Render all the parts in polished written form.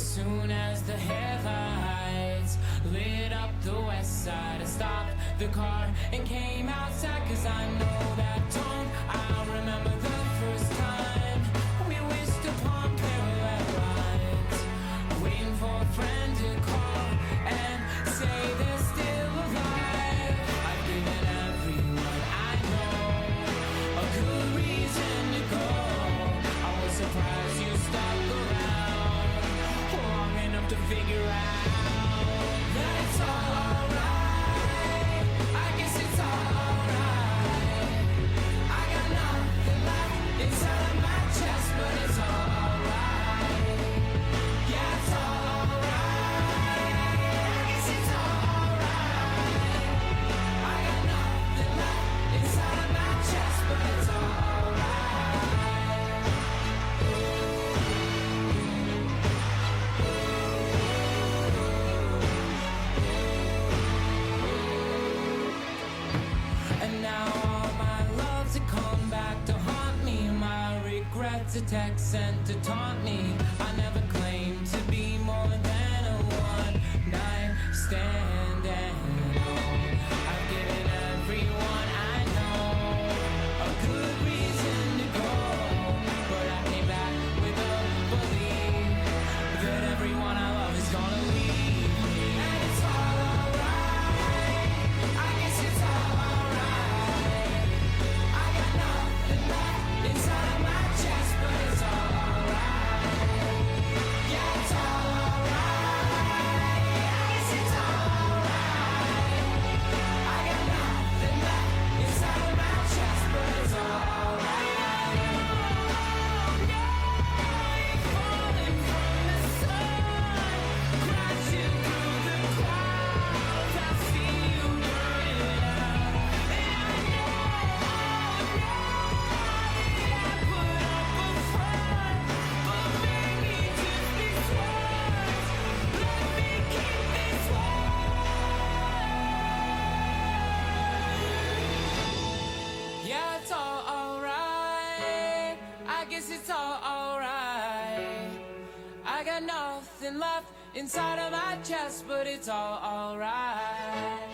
As soon as the headlights lit up the west side, I stopped the car and came outside, 'cause I know that tone. I remember the first time we wished upon parallel lines, waiting for a friend to call and say they're still alive. I've given everyone I know a good reason to go. I was surprised you stuck around long enough to figure out that it's all alright. I guess it's all alright. I got nothing left inside of my chest, but it's all alright. Yeah, it's all alright. I guess it's all alright. I got nothing left inside of my chest, but it's all alright. And now all my loves have come back to haunt me. My regrets are texts sent to taunt me. I never claimed to be more than a one-night stand, and I've given everyone I know a good reason to go. But I came back with a belief that everyone I love is gonna leave me. And it's all alright. I guess it's all alright. I got nothing left inside of my chest, but it's all alright. Yeah, it's all alright. I guess it's all alright. I got nothing left inside of my chest, but it's all alright. Falling from the sun, crashing through the clouds. I see you burning out, and I know I put up a front, but maybe just these words. Let me keep this word. Yeah, it's all alright. I guess it's all alright. I got nothing left inside of my chest, but it's all alright.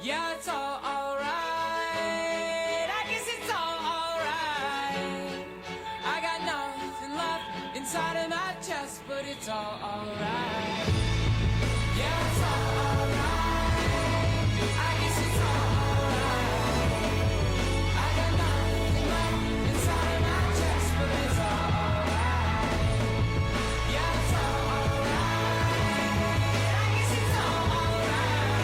Yeah, it's all alright. I guess it's all alright. I got nothing left inside of my chest, but it's all alright. Yeah, it's all alright. I guess it's all alright. I got nothing left inside of my chest, but it's all alright. Yeah, it's all alright. I guess it's all alright.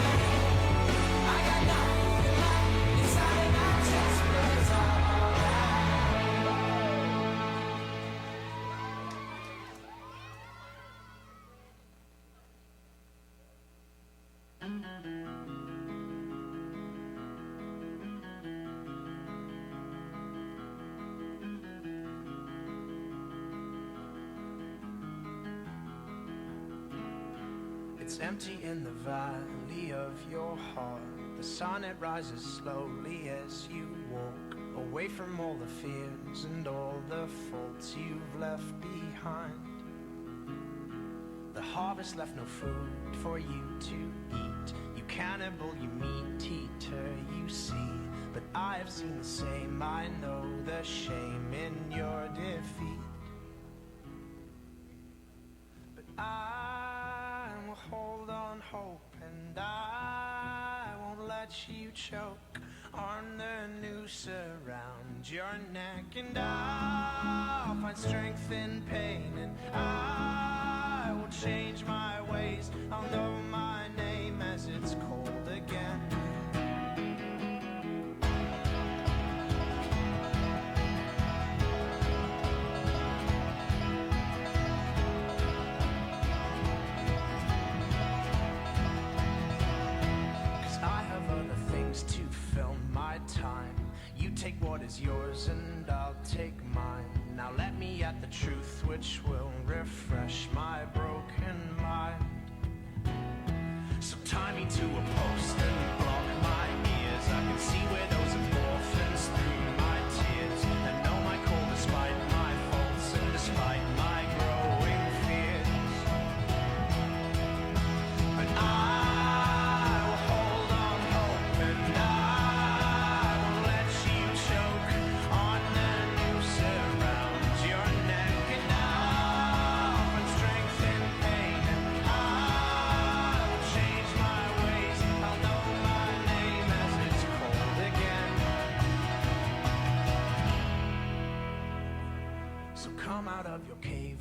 I got nothing left inside of my chest, but it's all It's empty in the valley of your heart. The sun, it rises slowly as you walk away from all the fears and all the faults you've left behind. The harvest left no food for you to eat. You cannibal, you meat eater, you see. But I have seen the same. I know the shame in your defeat. But I will hold on hope, and I won't let you choke on the noose around your neck. And I'll find strength in pain, and I will change my ways. I'll know my name as it's cold again. To fill my time, you take what is yours and I'll take mine. Now let me at the truth which will refresh my broken mind. So tie me to a post and block my ears. I can see where those orphans through my tears, and know my call despite my faults and despite my growing fears.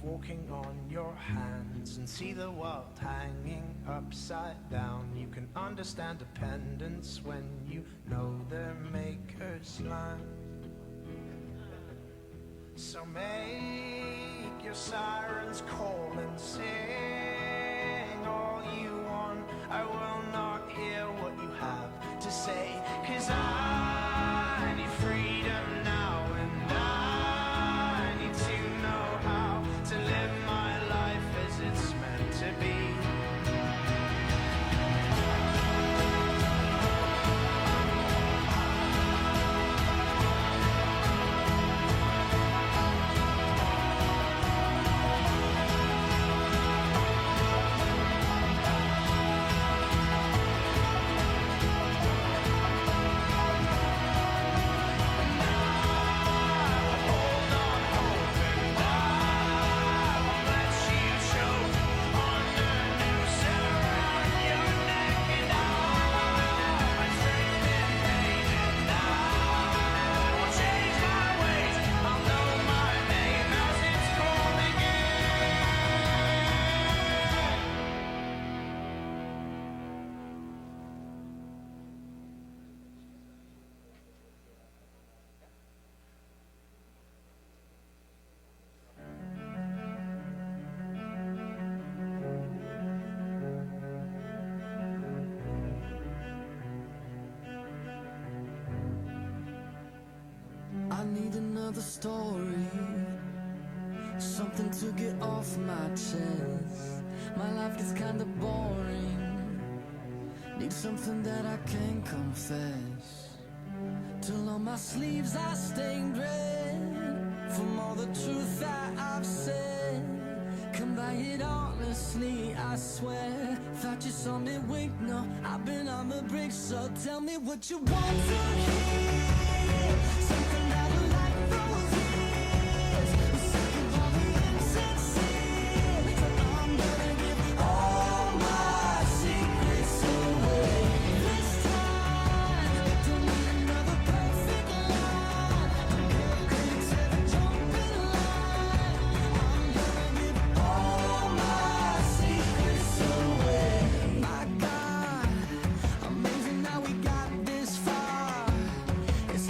walking on your hands and see the world hanging upside down. You can understand dependence when you know their maker's land. So make your sirens call and sing all you want. I will not hear what you have to say, 'cause I need freedom now, and I need to know how to live my life as it's meant to be. I need another story, something to get off my chest. My life gets kinda boring, need something that I can confess. Till on my sleeves I stained red from all the truth that I've said. Come by it honestly, I swear. Thought you saw me wink, no, I've been on the brink. So tell me what you want to hear, something that will light those ears, a second for the insincere. I'm gonna give all my secrets away this time. Don't need another perfect line. Critics ever jump in line. I'm gonna give all my secrets away. My God, amazing how we got this far. It's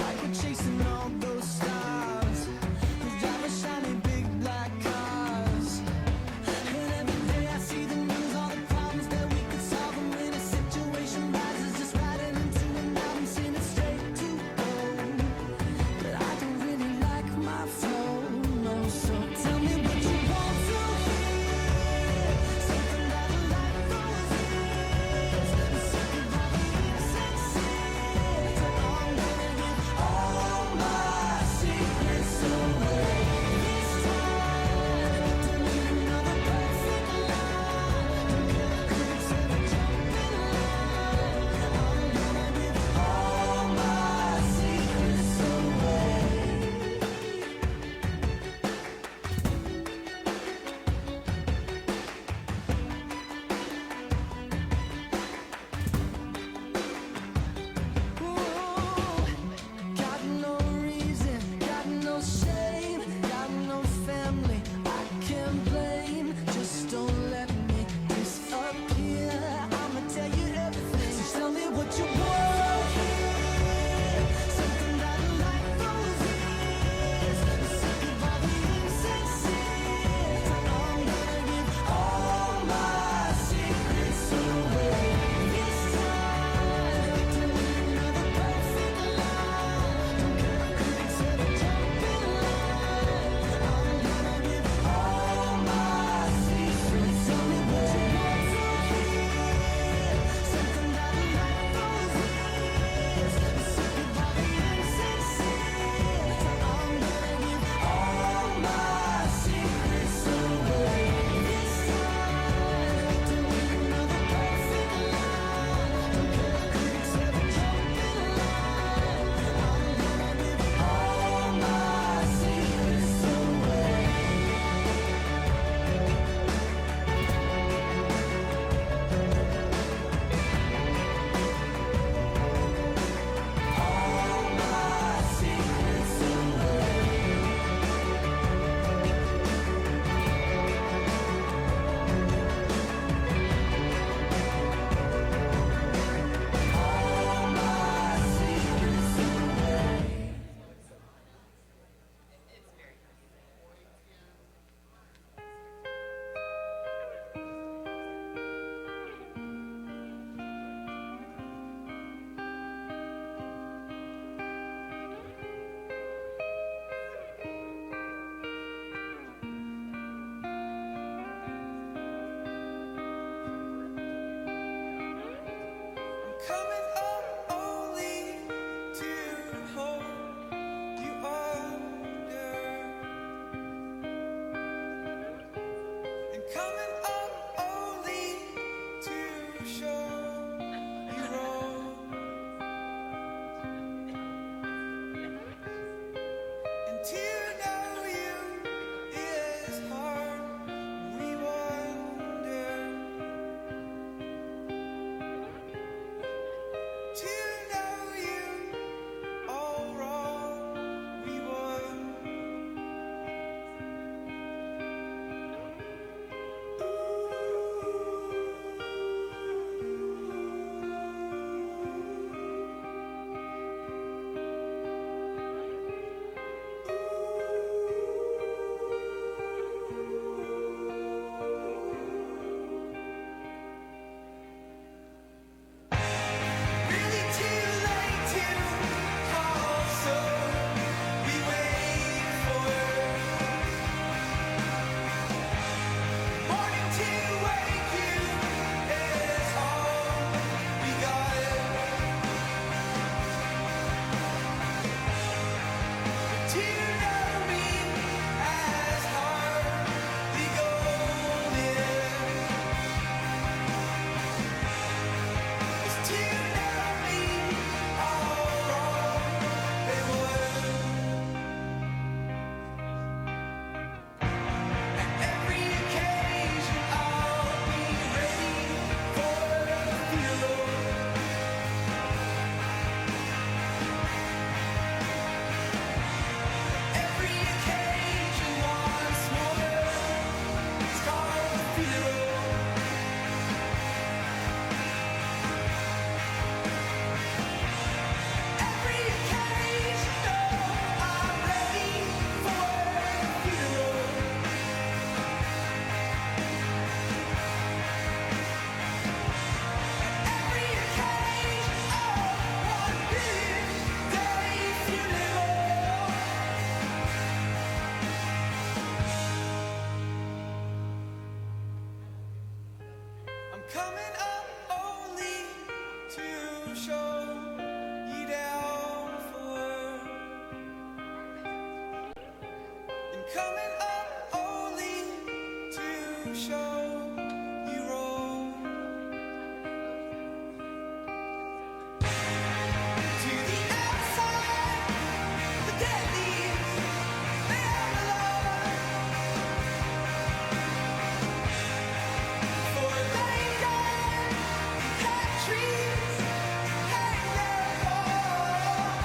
coming up only to show you wrong. And to know you is hard. We wonder. To know you all wrong. We wonder. Really too late to call, so we wait for morning to wake you is all we got. To know me as hardly golden is to know me all wrong. They would. Every occasion I'll be ready for the funeral. Every occasion once more, it's called the funeral. Every occasion, oh, I'm ready for the funeral. Every occasion, oh, one big day funeral. I'm coming up only to show you down for, and coming up only to show you wrong. To the outside, the dead leaves, they are alone. For they die, had trees hang their fall.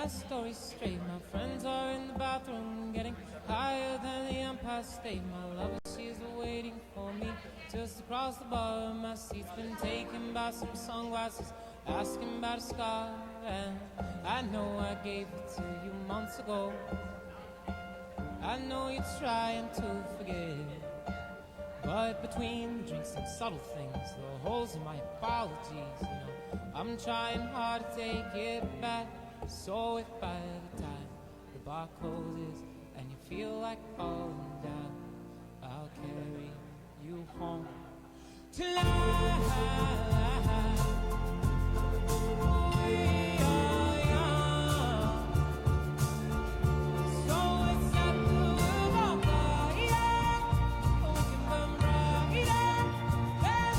my story straight. My friends are in the bathroom, getting higher than the Empire State. My lover, she's waiting for me just across the bar. My seat's been taken by some sunglasses, asking about a scar. And I know I gave it to you months ago. I know you're trying to forget, but between the drinks and subtle things, the holes in my apologies, you know, I'm trying hard to take it back. So if by the time the bar closes and you feel like falling down, I'll carry you home till we are young. So it's not the world on fire, we can burn brighter than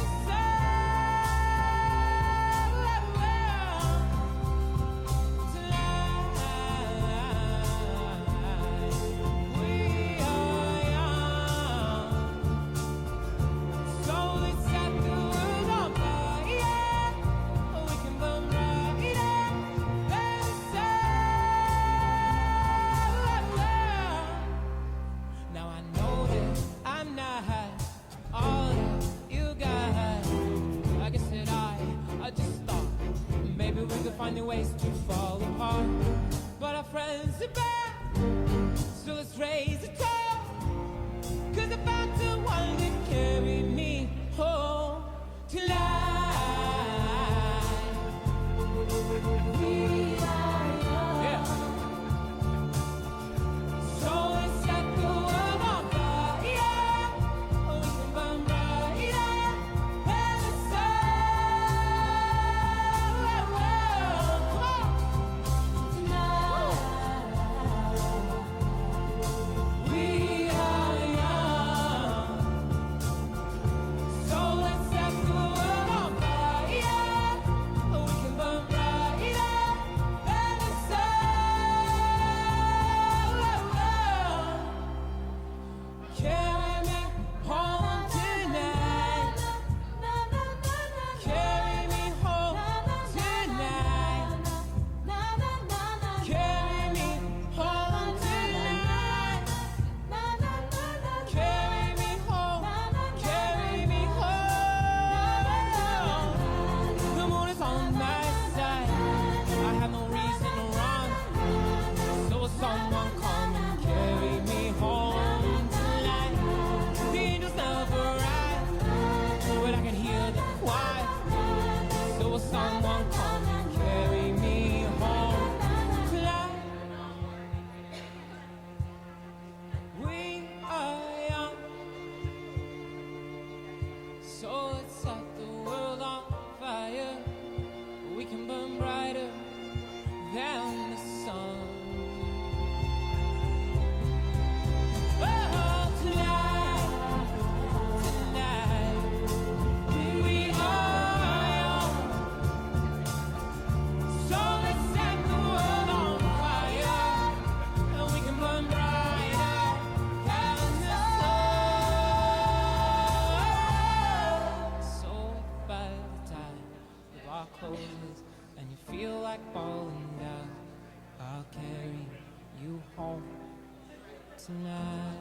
the finding ways to fall apart, but our friends are back, so let's raise a toast, 'cause about the one that carry me home tonight. We are young. Yeah. So let's set the world on fire, we can burn brighter than the sun. So let's set the world on fire, we can burn brighter than the sun. Oh, tonight, we are young. So let's set the world on fire, and we can burn brighter than the sun. So if by the time the bar closes and you feel like falling down, I'll carry you home tonight.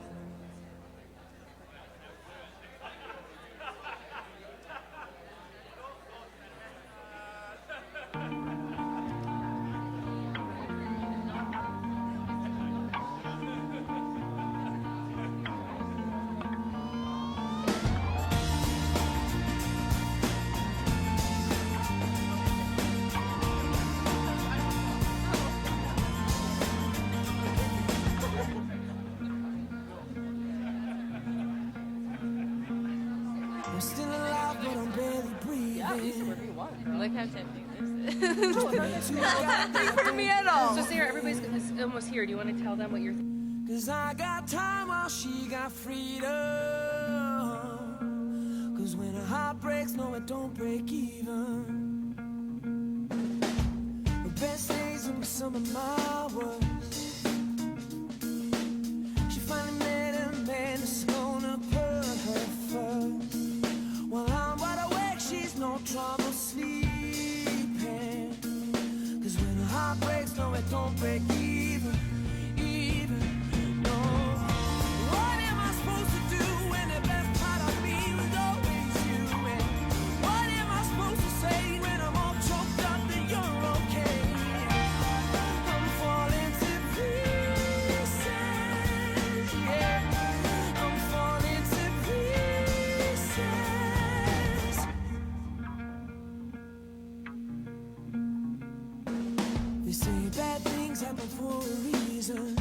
I'm still alive, but I'm barely breathing. Yeah, use it wherever you want. I like how tempting this is. Not for me at all. So Sarah, everybody's almost here. Do you want to tell them what you're thinking? 'Cause I got time while she got freedom. 'Cause when a heart breaks, no, it don't break even. The best days will be some of my worst. She finally met a man that's gonna put her first. While I'm wide awake, she's no trouble sleeping. 'Cause when a heart breaks, no, it don't break even, no. What am I supposed to do when the best part of me was always you? And what am I supposed to say when I'm all choked up that you're okay? I'm falling to pieces, yeah. I'm falling to pieces. They say bad things happen for a reason,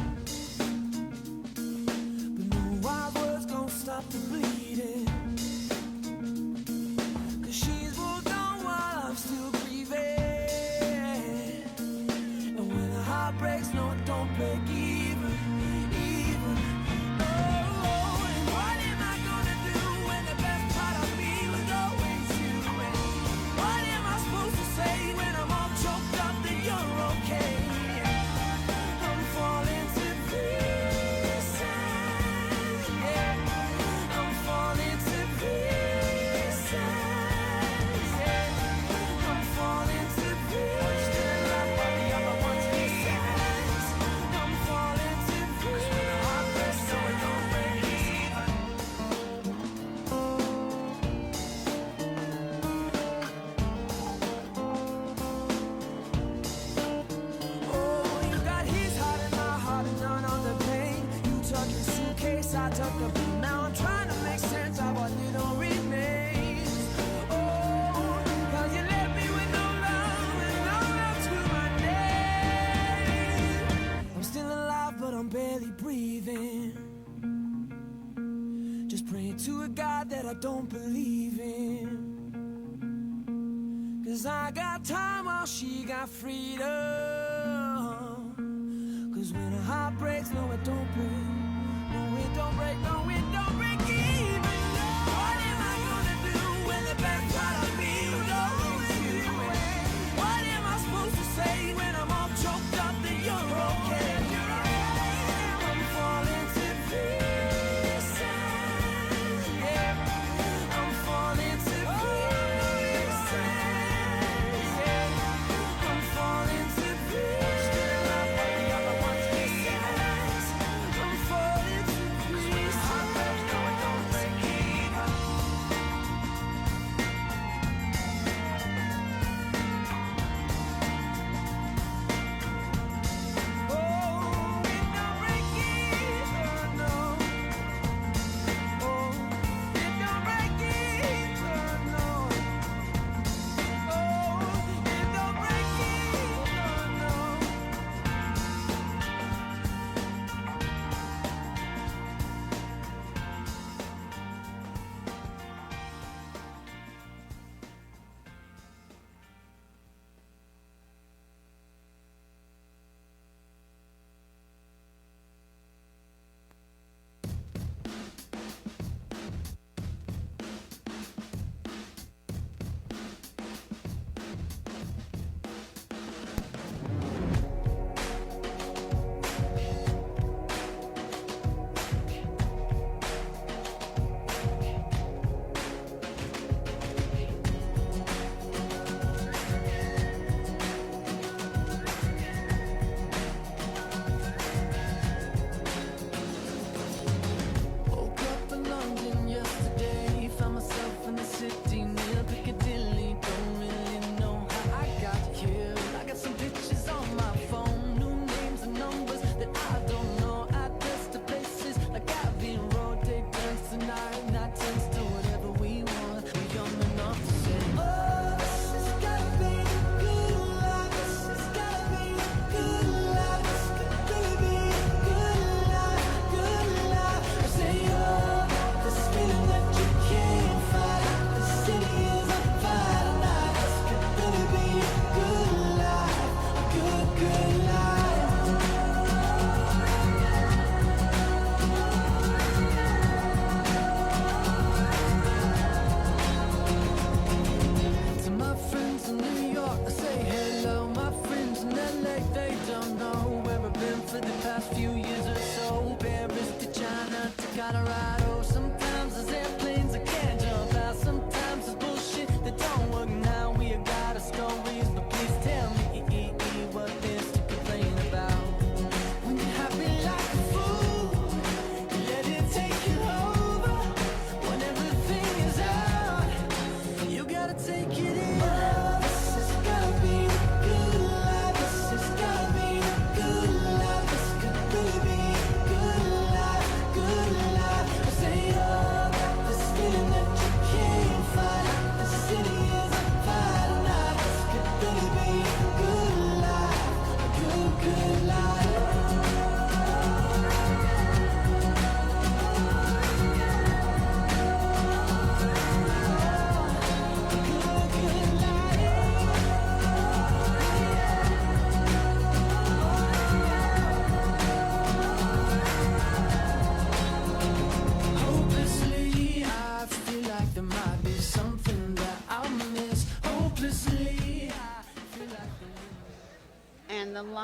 but no wild words gon' stop the bleeding. 'Cause she's moved on while I'm still grieving. And when the heart breaks, no, it don't break even. Oh, and what am I gonna do when the best part of me was always you? And what am I supposed to say when I'm all choked up that you're okay? I'm falling to pieces, yeah. I'm falling to pieces, yeah. I'm falling to pieces. Still alive while the other one's missing. I'm falling to pieces. 'Cause when the heart breaks, no, it don't break even. Oh, you got his heart and my heart and none of the pain. You took your suitcase, I took the blue. Now I'm trying to make sense of what little remains. Oh, 'cause you left me with no love and no love to my name. I'm still alive, but I'm barely breathing. Just praying to a God that I don't believe in. 'Cause I got time while she got freedom. 'Cause when a heart breaks, no, it don't break. No, it don't break, no, it don't break even. No. What am I gonna do when the best part of me was always you? What am I supposed to say when I'm all choked up that you're okay? I'm falling to pieces, yeah. I'm falling to pieces, yeah. I'm falling to pieces. Still alive while the other one's missing. I'm falling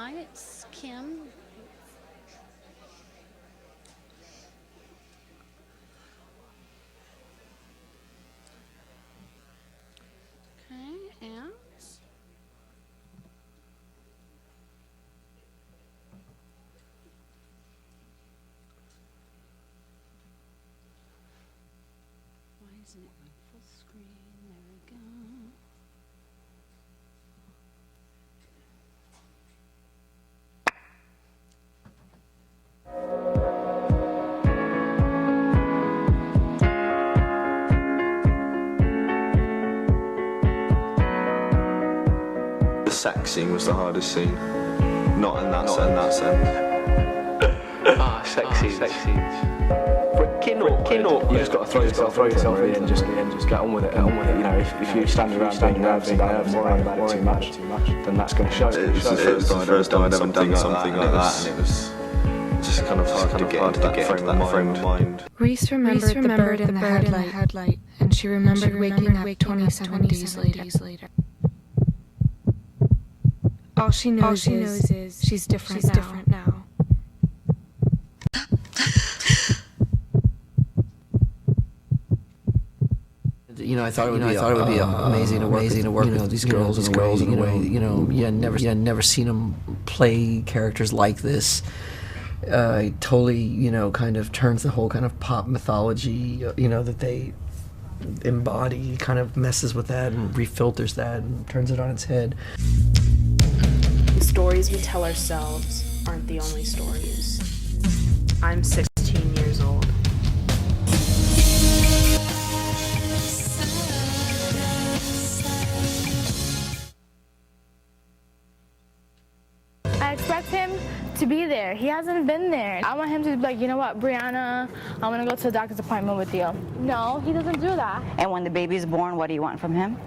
Hi, it's Kim. Okay, and why isn't it on full screen? There we go. The sex scene was the hardest scene. Not in that sense. Sex scenes. Freaking awkward. You just got to throw yourself in and just get on with it. You know, if you stand around being nervous and worrying about it too much, then that's going to show. It was the first time I'd ever done something like that, and it was just kind of hard to get into that frame of mind. Reese remembered the bird in the headlight, and she remembered waking up 27 days later. All she knows is she's different now. You know, I thought it would be amazing to work with these girls in a way. You know, you had never seen them play characters like this. It totally, you know, kind of turns the whole kind of pop mythology, you know, that they embody, kind of messes with that and refilters that and turns it on its head. The stories we tell ourselves aren't the only stories. I'm 16 years old. I expect him to be there. He hasn't been there. I want him to be like, you know what, Brianna, I'm gonna go to the doctor's appointment with you. No, he doesn't do that. And when the baby's born, what do you want from him?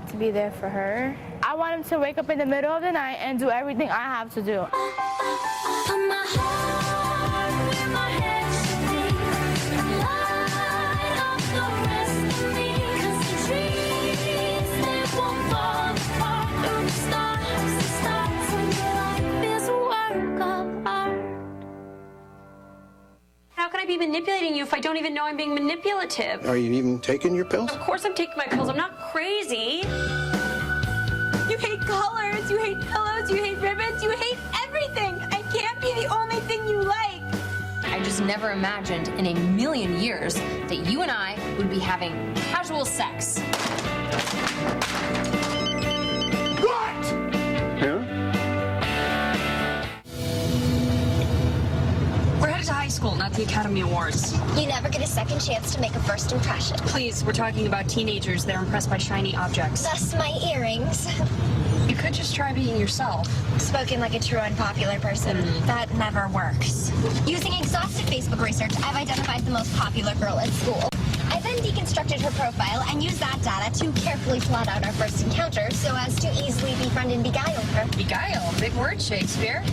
To be there for her. I want him to wake up in the middle of the night and do everything I have to do. How can I be manipulating you if I don't even know I'm being manipulative? Are you even taking your pills? Of course I'm taking my pills. I'm not crazy. You hate colors, you hate pillows, you hate ribbons, you hate everything. I can't be the only thing you like. I just never imagined in a million years that you and I would be having casual sex. What? Yeah? We're headed to high school, not the Academy Awards. You never get a second chance to make a first impression. Please, we're talking about teenagers that are impressed by shiny objects. Thus my earrings. You could just try being yourself. Spoken like a true unpopular person. That never works. Using exhaustive Facebook research, I've identified the most popular girl at school. I then deconstructed her profile and used that data to carefully plot out our first encounter so as to easily befriend and beguile her. Beguile? Big word, Shakespeare.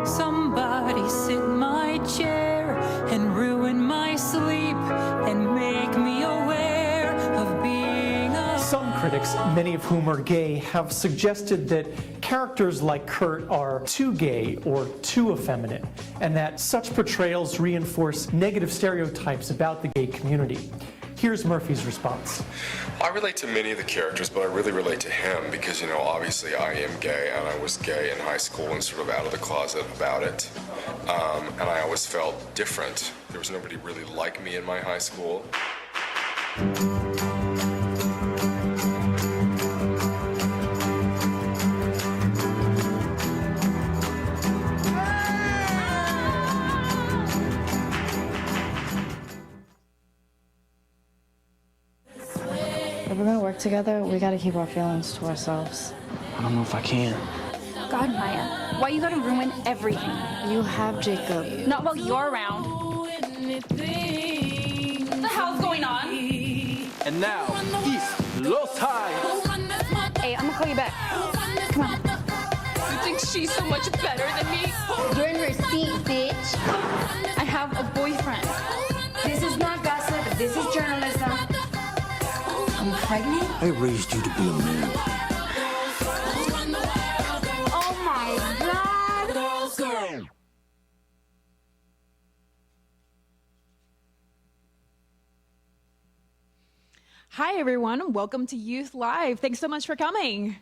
Somebody sit in my chair and ruin my sleep and make me aware of being a... Some critics, many of whom are gay, have suggested that characters like Kurt are too gay or too effeminate, and that such portrayals reinforce negative stereotypes about the gay community. Here's Murphy's response. I relate to many of the characters, but I really relate to him because, you know, obviously I am gay, and I was gay in high school and sort of out of the closet about it. And I always felt different. There was nobody really like me in my high school. If we're gonna work together, we gotta keep our feelings to ourselves. I don't know if I can. God, Maya, why you gotta ruin everything? You have Jacob. Not while you're around. What the hell's going on? And now, East Los High. Hey, I'm gonna call you back. Come on. You think she's so much better than me? You're in her seat, bitch. I have a boyfriend. This is not gossip. This is journalism. I'm pregnant? I raised you to be a man. Oh Hi, everyone. Welcome to Youth Live. Thanks so much for coming.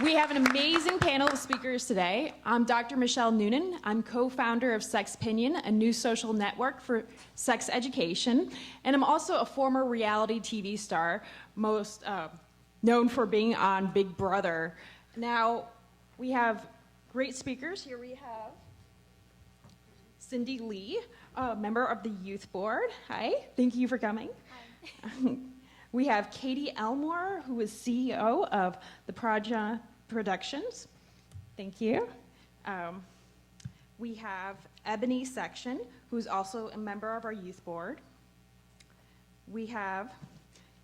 We have an amazing panel of speakers today. I'm Dr. Michelle Noonan. I'm co-founder of Sexpinion, a new social network for sex education. And I'm also a former reality TV star, most known for being on Big Brother. Now, we have great speakers. Here we have Cindy Lee, a member of the Youth Board. Hi, thank you for coming. Hi. We have Katie Elmore, who is CEO of the Project Productions. Thank you. We have Ebony Section, who's also a member of our Youth Board. We have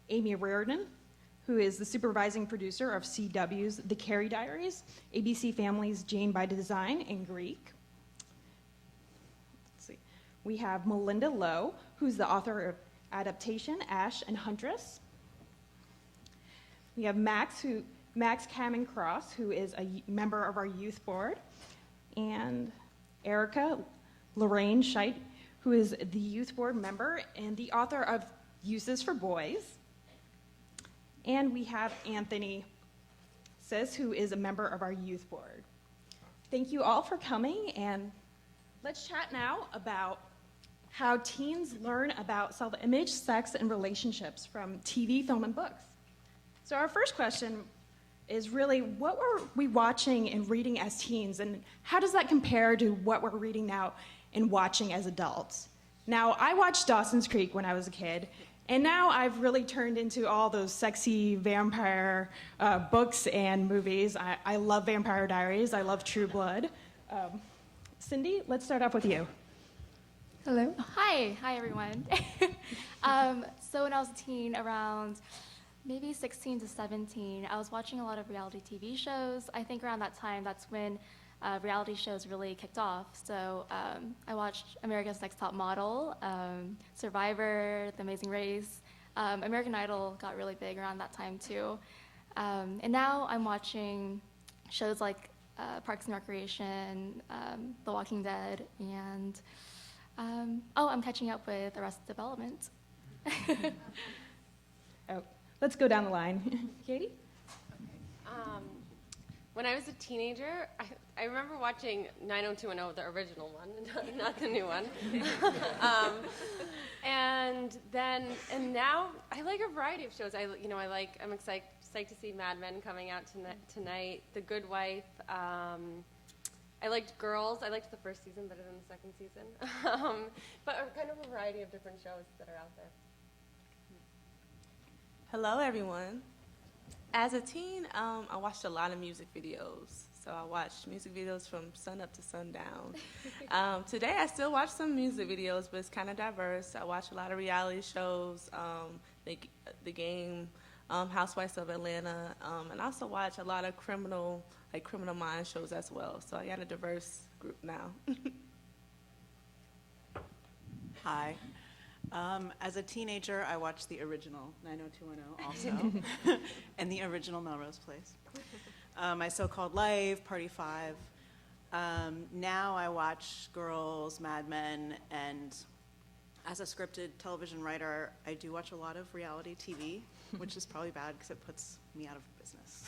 Amy Reardon, who is the supervising producer of CW's The Carrie Diaries, ABC Family's Jane by Design, and Greek. Let's see. We have Melinda Lowe, who's the author of Adaptation, Ash, and Huntress. We have Max Cameron Cross, who is a member of our Youth Board, and Erica Lorraine Scheit, who is the Youth Board member and the author of Uses for Boys. And we have Anthony Sis, who is a member of our Youth Board. Thank you all for coming, and let's chat now about how teens learn about self-image, sex, and relationships from TV, film, and books. So our first question is really, what were we watching and reading as teens, and how does that compare to what we're reading now and watching as adults? Now, I watched Dawson's Creek when I was a kid, and now I've really turned into all those sexy vampire books and movies. I love Vampire Diaries. I love True Blood. Cindy, let's start off with you. Hello. Hi everyone. So when I was a teen, around maybe 16 to 17, I was watching a lot of reality TV shows. I think around that time, that's when reality shows really kicked off. So I watched America's Next Top Model, Survivor, The Amazing Race. American Idol got really big around that time too. And now I'm watching shows like Parks and Recreation, The Walking Dead, and I'm catching up with Arrested Development. Oh, let's go down the line. Katie? When I was a teenager, I remember watching 90210, the original one, not the new one. And now I like a variety of shows. I'm excited to see Mad Men coming out tonight. The Good Wife. I liked Girls. I liked the first season better than the second season. But kind of a variety of different shows that are out there. Hello, everyone. As a teen, I watched a lot of music videos. So I watched music videos from sun up to sundown. Today, I still watch some music videos, but it's kind of diverse. I watch a lot of reality shows, The Game, Housewives of Atlanta, and I also watch a lot of Criminal Minds shows as well. So I got a diverse group now. Hi. As a teenager, I watched the original 90210 also, and the original Melrose Place. My So-Called Life, Party 5. Now I watch Girls, Mad Men, and as a scripted television writer, I do watch a lot of reality TV, which is probably bad because it puts me out of business.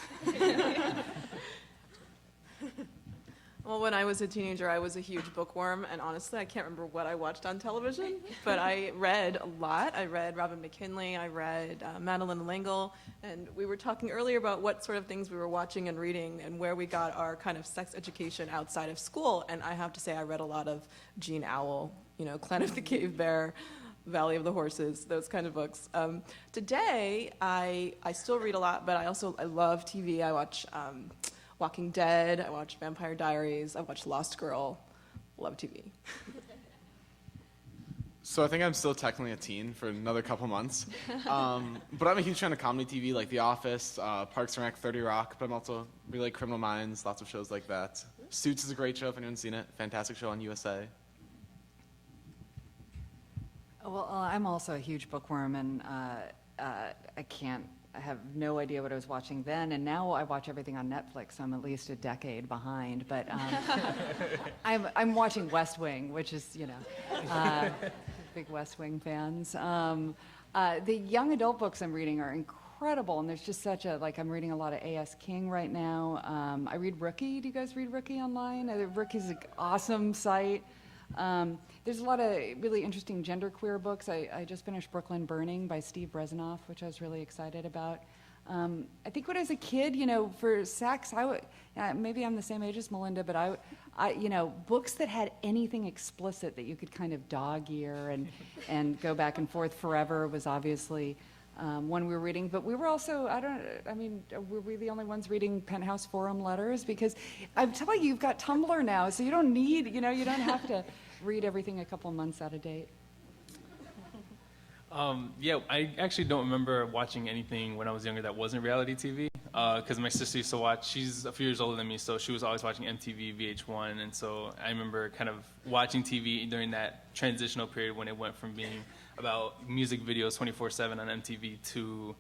Well, when I was a teenager, I was a huge bookworm, and honestly, I can't remember what I watched on television, but I read a lot. I read Robin McKinley, I read Madeleine L'Engle, and we were talking earlier about what sort of things we were watching and reading and where we got our kind of sex education outside of school, and I have to say I read a lot of Jean Auel, Clan of the Cave Bear, Valley of the Horses, those kind of books. Today, I still read a lot, but I love TV. I watch Walking Dead, I watch Vampire Diaries, I watch Lost Girl, love TV. So I think I'm still technically a teen for another couple months. But I'm a huge fan of comedy TV like The Office, Parks and Rec, 30 Rock, but I'm also really like Criminal Minds, lots of shows like that. Suits is a great show if anyone's seen it, fantastic show on USA. Well, I'm also a huge bookworm, and I can't I have no idea what I was watching then, and now I watch everything on Netflix. So I'm at least a decade behind, but I'm watching West Wing, which is, big West Wing fans. The young adult books I'm reading are incredible, and there's just such a, I'm reading a lot of A.S. King right now. I read Rookie. Do you guys read Rookie online? Rookie's an awesome site. There's a lot of really interesting genderqueer books. I just finished Brooklyn Burning by Steve Brezhnev, which I was really excited about. I think when I was a kid, for sex, maybe I'm the same age as Melinda, but I books that had anything explicit that you could kind of dog ear and go back and forth forever was obviously one we were reading. But we were also, were we the only ones reading Penthouse Forum letters? Because I'm telling you, you've got Tumblr now, so you don't need, you don't have to read everything a couple months out of date. Yeah, I actually don't remember watching anything when I was younger that wasn't reality TV, because my sister used to watch, she's a few years older than me, so she was always watching MTV, VH1, and so I remember kind of watching TV during that transitional period when it went from being about music videos 24/7 on MTV to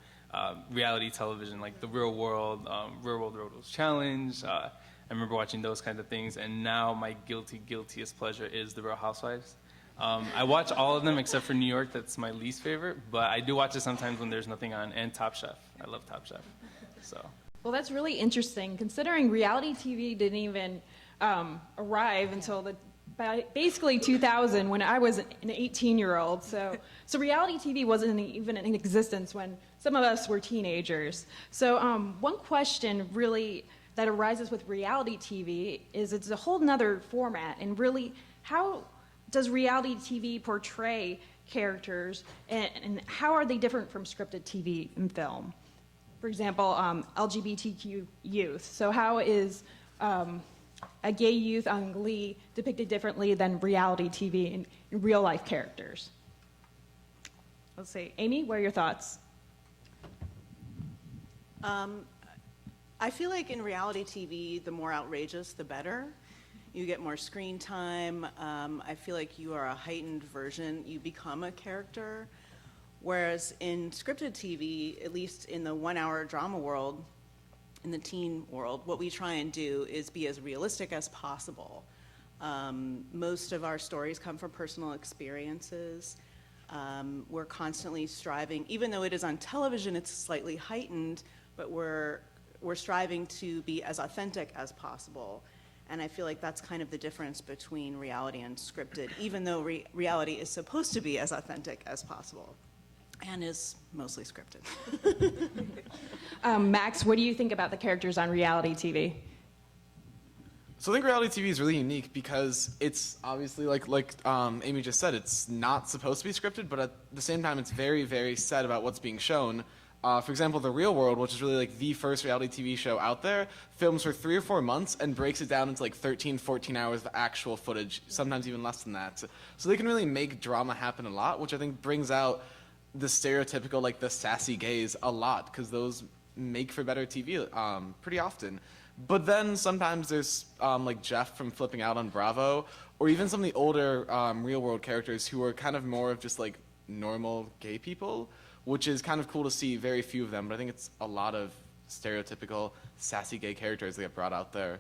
reality television, like The Real World Road Rules Challenge. I remember watching those kinds of things, and now my guiltiest pleasure is The Real Housewives. I watch all of them except for New York. That's my least favorite, but I do watch it sometimes when there's nothing on, and Top Chef. I love Top Chef. So. Well, that's really interesting, considering reality TV didn't even arrive until basically 2000, when I was an 18-year-old. So reality TV wasn't even in existence when some of us were teenagers. So one question really that arises with reality TV is it's a whole nother format, and really, how does reality TV portray characters, and how are they different from scripted TV and film? For example, LGBTQ youth. So how is a gay youth on Glee depicted differently than reality TV and real life characters? Let's see, Amy, what are your thoughts? I feel like in reality TV, the more outrageous, the better. You get more screen time. I feel like you are a heightened version. You become a character. Whereas in scripted TV, at least in the 1 hour drama world, in the teen world, what we try and do is be as realistic as possible. Most of our stories come from personal experiences. We're constantly striving, even though it is on television, it's slightly heightened, but we're striving to be as authentic as possible. And I feel like that's kind of the difference between reality and scripted, even though reality is supposed to be as authentic as possible and is mostly scripted. Max, what do you think about the characters on reality TV? So I think reality TV is really unique because it's obviously, like Amy just said, it's not supposed to be scripted, but at the same time, it's very, very set about what's being shown. For example, The Real World, which is really like the first reality TV show out there, films for 3 or 4 months and breaks it down into like 13, 14 hours of actual footage, sometimes even less than that. So they can really make drama happen a lot, which I think brings out the stereotypical, like the sassy gays a lot, because those make for better TV pretty often. But then sometimes there's like Jeff from Flipping Out on Bravo, or even some of the older Real World characters who are kind of more of just like normal gay people, which is kind of cool to see. Very few of them, but I think it's a lot of stereotypical sassy gay characters that get brought out there.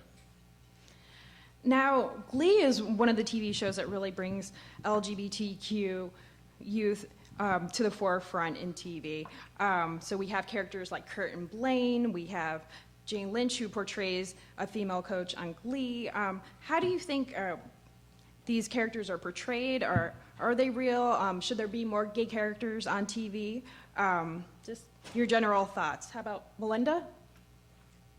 Now, Glee is one of the TV shows that really brings LGBTQ youth to the forefront in TV. So we have characters like Kurt and Blaine, we have Jane Lynch, who portrays a female coach on Glee. How do you think these characters are portrayed? Are they real? Should there be more gay characters on TV? Just your general thoughts. How about Melinda?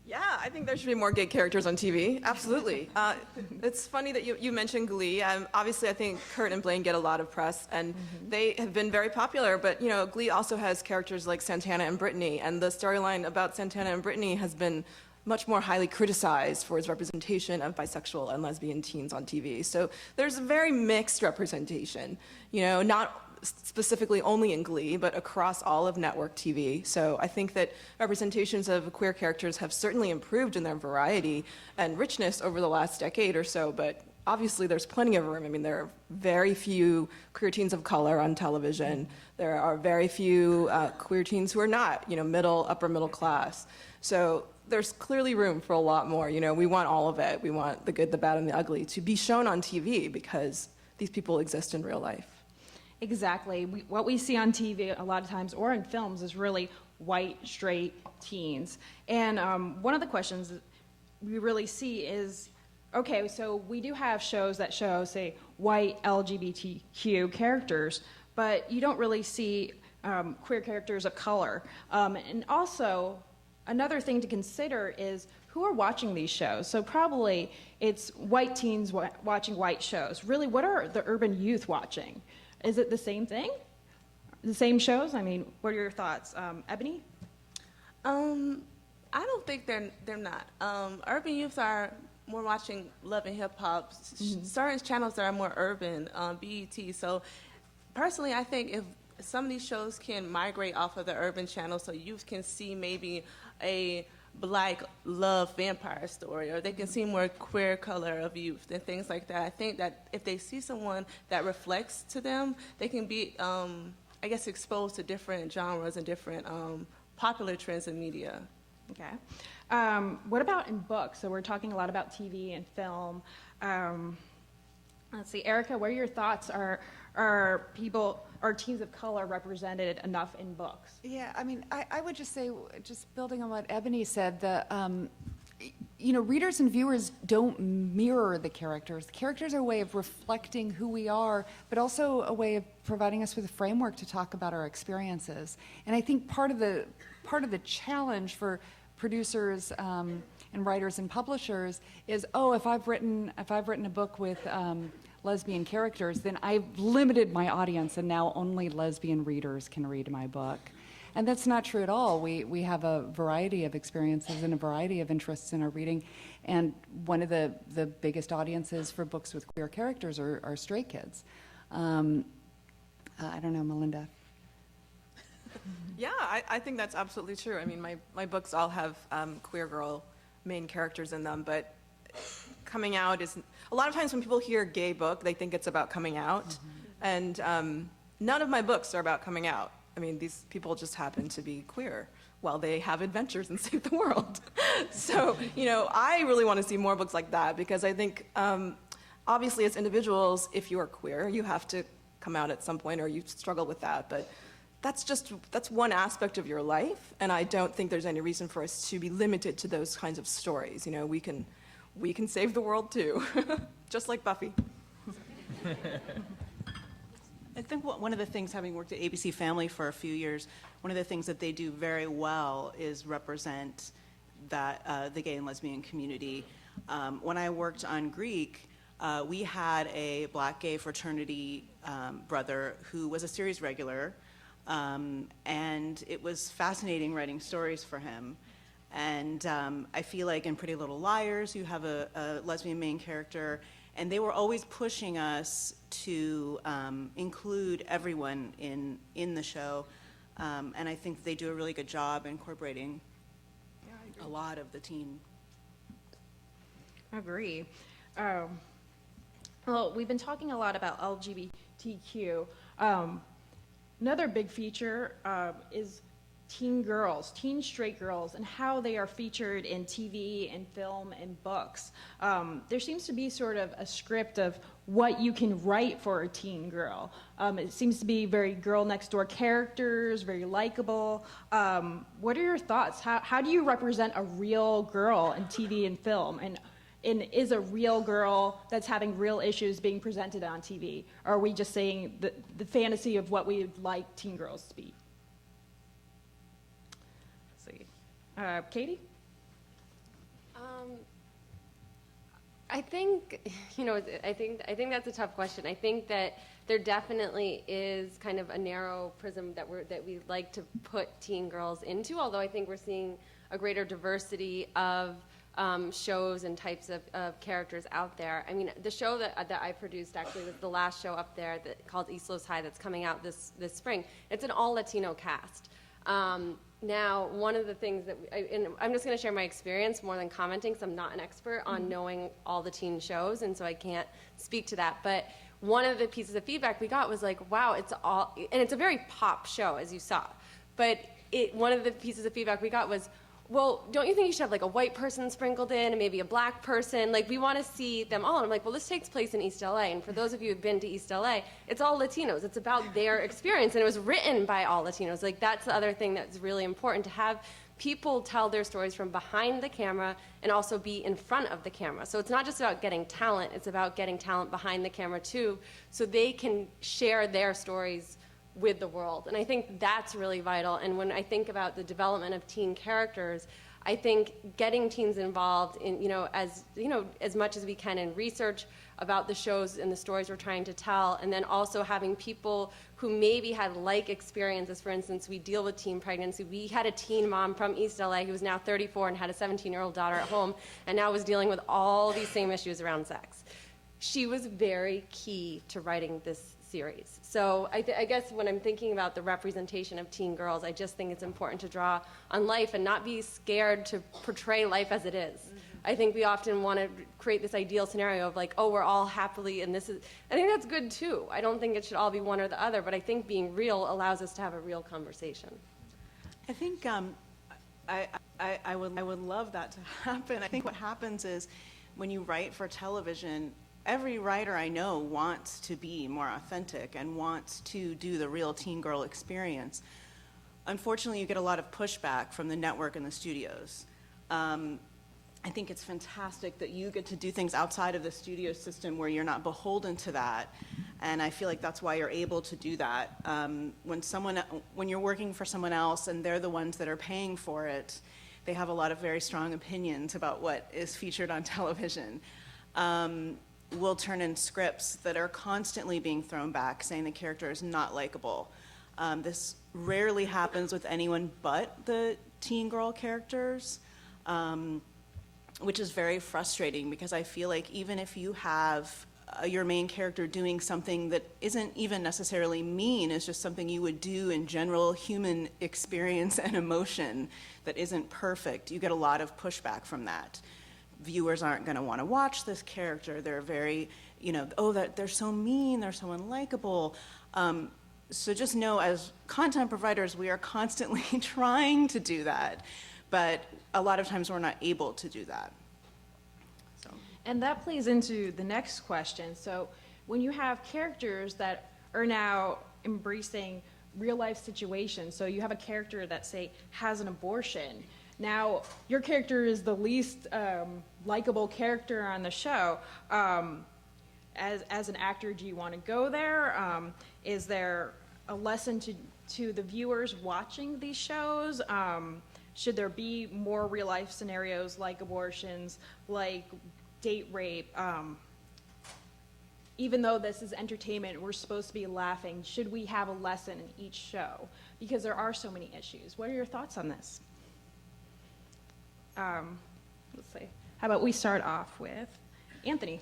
Yeah, I think there should be more gay characters on TV. Absolutely. It's funny that you mentioned Glee. Obviously, I think Kurt and Blaine get a lot of press, and they have been very popular. But you know, Glee also has characters like Santana and Brittany, and the storyline about Santana and Brittany has been much more highly criticized for its representation of bisexual and lesbian teens on TV. So there's a very mixed representation. You know, not specifically only in Glee, but across all of network TV. So I think that representations of queer characters have certainly improved in their variety and richness over the last decade or so, but obviously there's plenty of room. I mean, there are very few queer teens of color on television. There are very few queer teens who are not, upper middle class. So there's clearly room for a lot more. We want all of it. We want the good, the bad, and the ugly to be shown on TV because these people exist in real life. Exactly. What we see on TV a lot of times, or in films, is really white, straight teens. And one of the questions that we really see is, okay, so we do have shows that show, say, white LGBTQ characters, but you don't really see queer characters of color. And also, another thing to consider is who are watching these shows. So probably it's white teens watching white shows. Really, what are the urban youth watching? Is it the same thing? The same shows? I mean, what are your thoughts? Ebony? I don't think they're not. Urban youth are more watching Love and Hip Hop, certain channels that are more urban, BET. So personally, I think if some of these shows can migrate off of the urban channel so youth can see maybe a Black love vampire story, or they can see more queer color of youth and things like that. I think that if they see someone that reflects to them, they can be, I guess, exposed to different genres and different popular trends in media. Okay. What about in books? So we're talking a lot about TV and film. Let's see, Erica, what are your thoughts? Are teens of color represented enough in books? Yeah, I mean, I would just say, just building on what Ebony said, readers and viewers don't mirror the characters. The characters are a way of reflecting who we are, but also a way of providing us with a framework to talk about our experiences. And I think part of the challenge for producers and writers and publishers is, if I've written a book with lesbian characters, then I've limited my audience, and now only lesbian readers can read my book. And that's not true at all. We have a variety of experiences and a variety of interests in our reading, and one of the biggest audiences for books with queer characters are straight kids. I don't know, Melinda. Yeah, I think that's absolutely true. I mean, my books all have queer girl main characters in them, but coming out is, a lot of times when people hear gay book, they think it's about coming out. And none of my books are about coming out. I mean, these people just happen to be queer while they have adventures and save the world. So, I really want to see more books like that, because I think, obviously as individuals, if you are queer, you have to come out at some point, or you struggle with that. But that's one aspect of your life, and I don't think there's any reason for us to be limited to those kinds of stories. We can save the world too, just like Buffy. I think one of the things, having worked at ABC Family for a few years, one of the things that they do very well is represent the gay and lesbian community. When I worked on Greek, we had a Black gay fraternity brother who was a series regular, and it was fascinating writing stories for him. And I feel like in Pretty Little Liars, you have a lesbian main character, and they were always pushing us to include everyone in the show. And I think they do a really good job incorporating a lot of the teen. I agree. Well, we've been talking a lot about LGBTQ. Another big feature is teen girls, teen straight girls, and how they are featured in TV and film and books. There seems to be sort of a script of what you can write for a teen girl. It seems to be very girl next door characters, very likable. What are your thoughts? How do you represent a real girl in TV and film? And is a real girl that's having real issues being presented on TV? Or are we just saying the fantasy of what we'd like teen girls to be? Let's see. Katie? I think, I think that's a tough question. I think that there definitely is kind of a narrow prism that we like to put teen girls into, although I think we're seeing a greater diversity of shows and types of characters out there. I mean, the show that I produced actually was the last show up there called East Los High that's coming out this spring. It's an all Latino cast. now, one of the things that, and I'm just going to share my experience more than commenting, because I'm not an expert on knowing all the teen shows, and so I can't speak to that. But one of the pieces of feedback we got was like, wow, it's all, and it's a very pop show, as you saw. But one of the pieces of feedback we got was, well, don't you think you should have like a white person sprinkled in and maybe a black person? Like, we want to see them all. And I'm like, well, this takes place in East LA. And for those of you who've been to East LA, it's all Latinos. It's about their experience. And it was written by all Latinos. Like, that's the other thing that's really important, to have people tell their stories from behind the camera and also be in front of the camera. So it's not just about getting talent. It's about getting talent behind the camera, too, so they can share their stories with the world. And I think that's really vital. And when I think about the development of teen characters, I think getting teens involved in, as much as we can in research about the shows and the stories we're trying to tell, and then also having people who maybe had like experiences. For instance, we deal with teen pregnancy. We had a teen mom from East LA who was now 34 and had a 17-year-old daughter at home, and now was dealing with all these same issues around sex. She was very key to writing this series. So I guess when I'm thinking about the representation of teen girls, I just think it's important to draw on life and not be scared to portray life as it is. I think we often want to create this ideal scenario of like, oh, we're all happily, and this is, I think that's good too. I don't think it should all be one or the other, but I think being real allows us to have a real conversation. I think I would love that to happen. I think what happens is when you write for television, every writer I know wants to be more authentic and wants to do the real teen girl experience. Unfortunately, you get a lot of pushback from the network and the studios. I think it's fantastic that you get to do things outside of the studio system where you're not beholden to that. And I feel like that's why you're able to do that. When you're working for someone else and they're the ones that are paying for it, they have a lot of very strong opinions about what is featured on television. We'll turn in scripts that are constantly being thrown back, saying the character is not likable. This rarely happens with anyone but the teen girl characters, which is very frustrating, because I feel like even if you have your main character doing something that isn't even necessarily mean, it's just something you would do in general human experience and emotion that isn't perfect, you get a lot of pushback from that. Viewers aren't going to want to watch this character. They're very, that they're so mean, they're so unlikable. So just know, as content providers, we are constantly trying to do that, but a lot of times we're not able to do that. So. And that plays into the next question. So when you have characters that are now embracing real life situations, so you have a character that, say, has an abortion. Now, your character is the least likable character on the show. As an actor, do you want to go there? Is there a lesson to the viewers watching these shows? Should there be more real-life scenarios like abortions, like date rape? Even though this is entertainment, we're supposed to be laughing. Should we have a lesson in each show? Because there are so many issues. What are your thoughts on this? Let's see. How about we start off with Anthony?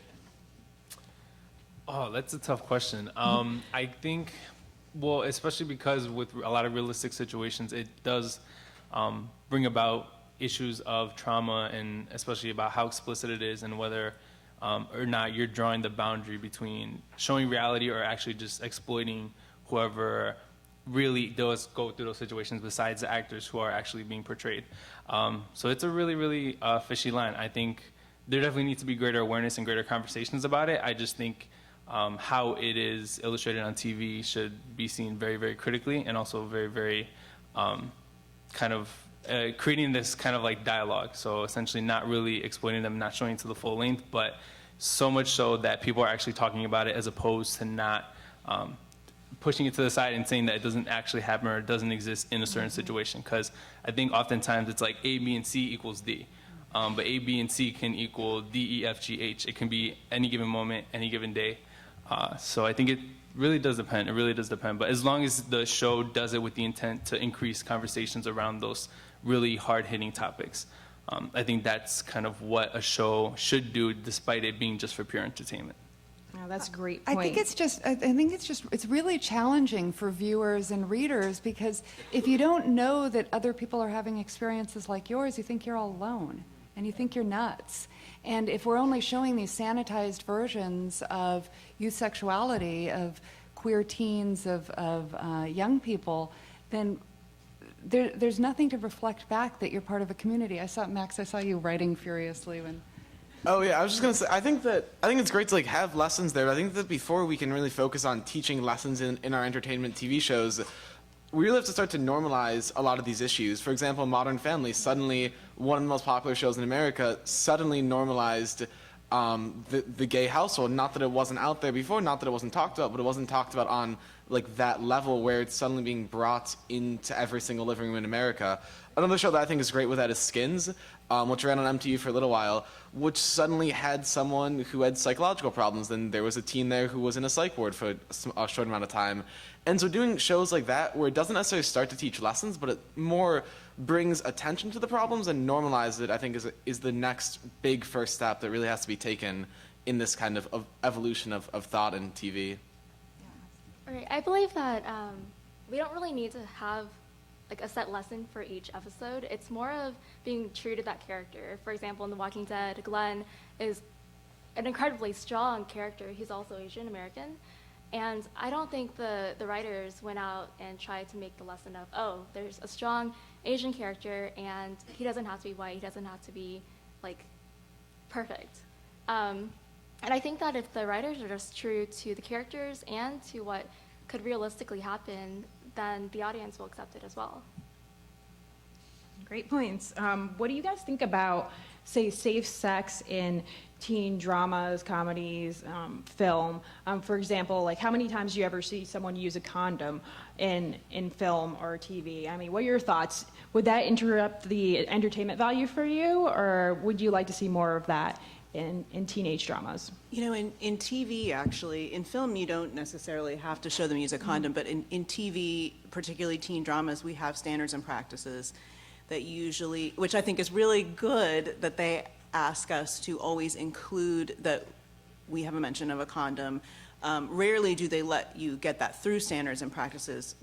Oh, that's a tough question. I think, well, especially because with a lot of realistic situations, it does bring about issues of trauma, and especially about how explicit it is and whether or not you're drawing the boundary between showing reality or actually just exploiting whoever really does go through those situations besides the actors who are actually being portrayed. So it's a really, really fishy line. I think there definitely needs to be greater awareness and greater conversations about it. I just think how it is illustrated on TV should be seen very, very critically, and also very, very kind of creating this kind of like dialogue. So essentially not really exploiting them, not showing to the full length, but so much so that people are actually talking about it, as opposed to not pushing it to the side and saying that it doesn't actually happen or it doesn't exist in a certain situation. Because I think oftentimes it's like A, B, and C equals D. But A, B, and C can equal D, E, F, G, H. It can be any given moment, any given day. So I think it really does depend. It really does depend. But as long as the show does it with the intent to increase conversations around those really hard-hitting topics, I think that's kind of what a show should do, despite it being just for pure entertainment. that's a great I point. think it's really challenging for viewers and readers, because if you don't know that other people are having experiences like yours, you think you're all alone and you think you're nuts. And if we're only showing these sanitized versions of youth sexuality, of queer teens, of young people, then there's nothing to reflect back that you're part of a community. Max, I saw you writing furiously when... Oh yeah, I was just gonna say, I think it's great to like have lessons there, but I think that before we can really focus on teaching lessons in our entertainment TV shows, we really have to start to normalize a lot of these issues. For example, Modern Family, suddenly one of the most popular shows in America, suddenly normalized the gay household. Not that it wasn't out there before, not that it wasn't talked about, but it wasn't talked about on like that level where it's suddenly being brought into every single living room in America. Another show that I think is great with that is Skins, which ran on MTV for a little while, which suddenly had someone who had psychological problems. And there was a teen there who was in a psych ward for a short amount of time. And so doing shows like that, where it doesn't necessarily start to teach lessons, but it more brings attention to the problems and normalizes it, I think is the next big first step that really has to be taken in this kind of evolution of thought in TV. Right. I believe that we don't really need to have like a set lesson for each episode. It's more of being true to that character. For example, in The Walking Dead, Glenn is an incredibly strong character. He's also Asian American. And I don't think the writers went out and tried to make the lesson of, oh, there's a strong Asian character and he doesn't have to be white, he doesn't have to be like perfect. And I think that if the writers are just true to the characters and to what could realistically happen, then the audience will accept it as well. Great points. What do you guys think about, say, safe sex in teen dramas, comedies, film? For example, like how many times do you ever see someone use a condom in film or TV? I mean, what are your thoughts? Would that interrupt the entertainment value for you, or would you like to see more of that in teenage dramas? You know, in TV, actually, in film, you don't necessarily have to show them use a condom, but in TV, particularly teen dramas, we have standards and practices that usually, which I think is really good that they ask us to always include that we have a mention of a condom. Rarely do they let you get that through standards and practices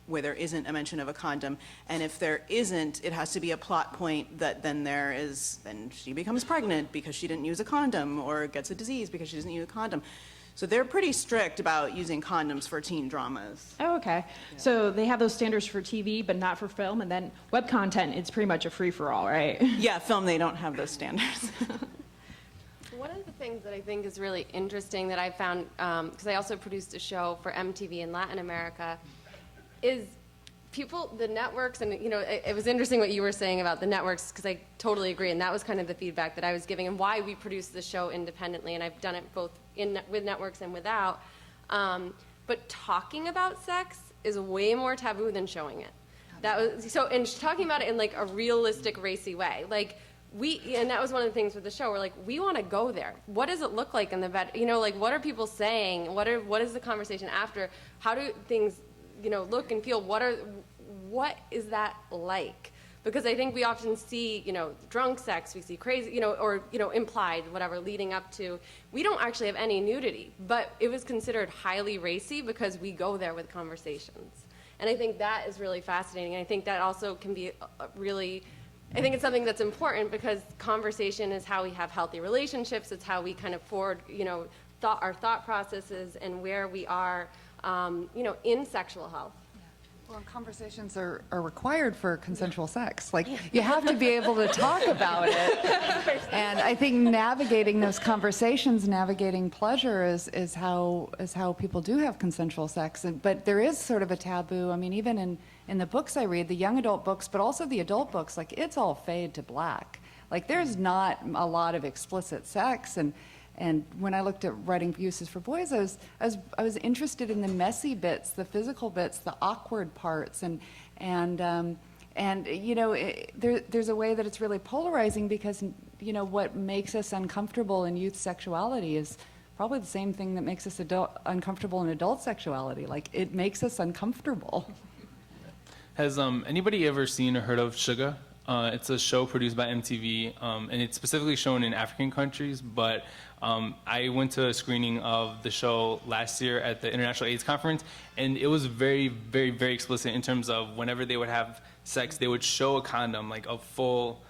where there isn't a mention of a condom. And if there isn't, it has to be a plot point that then she becomes pregnant because she didn't use a condom, or gets a disease because she doesn't use a condom. So they're pretty strict about using condoms for teen dramas. Oh, okay. Yeah. So they have those standards for TV, but not for film, and then web content, it's pretty much a free-for-all, right? Yeah, film, they don't have those standards. One of the things that I think is really interesting that I found, because I also produced a show for MTV in Latin America, is the networks, and it was interesting what you were saying about the networks, because I totally agree, and that was kind of the feedback that I was giving and why we produced the show independently, and I've done it both with networks and without. But talking about sex is way more taboo than showing it. And talking about it in like a realistic, racy way, like and that was one of the things with the show. We're like, we want to go there. What does it look like in the bed? Like what are people saying? What is the conversation after? How do things look and feel? What is that like? Because I think we often see, drunk sex, we see crazy, or, implied, whatever, leading up to. We don't actually have any nudity, but it was considered highly racy because we go there with conversations. And I think that is really fascinating. And I think that also can be I think it's something that's important, because conversation is how we have healthy relationships. It's how we kind of forward, our thought processes and where we are, in sexual health. Well, conversations are required for consensual sex. Like, you have to be able to talk about it. And I think navigating those conversations, navigating pleasure is how people do have consensual sex. But there is sort of a taboo. I mean, even in the books I read, the young adult books, but also the adult books, like, it's all fade to black. Like, there's not a lot of explicit sex. And when I looked at writing uses for boys, I was interested in the messy bits, the physical bits, the awkward parts, and there's a way that it's really polarizing, because what makes us uncomfortable in youth sexuality is probably the same thing that makes us uncomfortable in adult sexuality. Like, it makes us uncomfortable. Has anybody ever seen or heard of Suga? It's a show produced by MTV, and it's specifically shown in African countries, but I went to a screening of the show last year at the International AIDS Conference, and it was very, very, very explicit in terms of whenever they would have sex, they would show a condom, like a full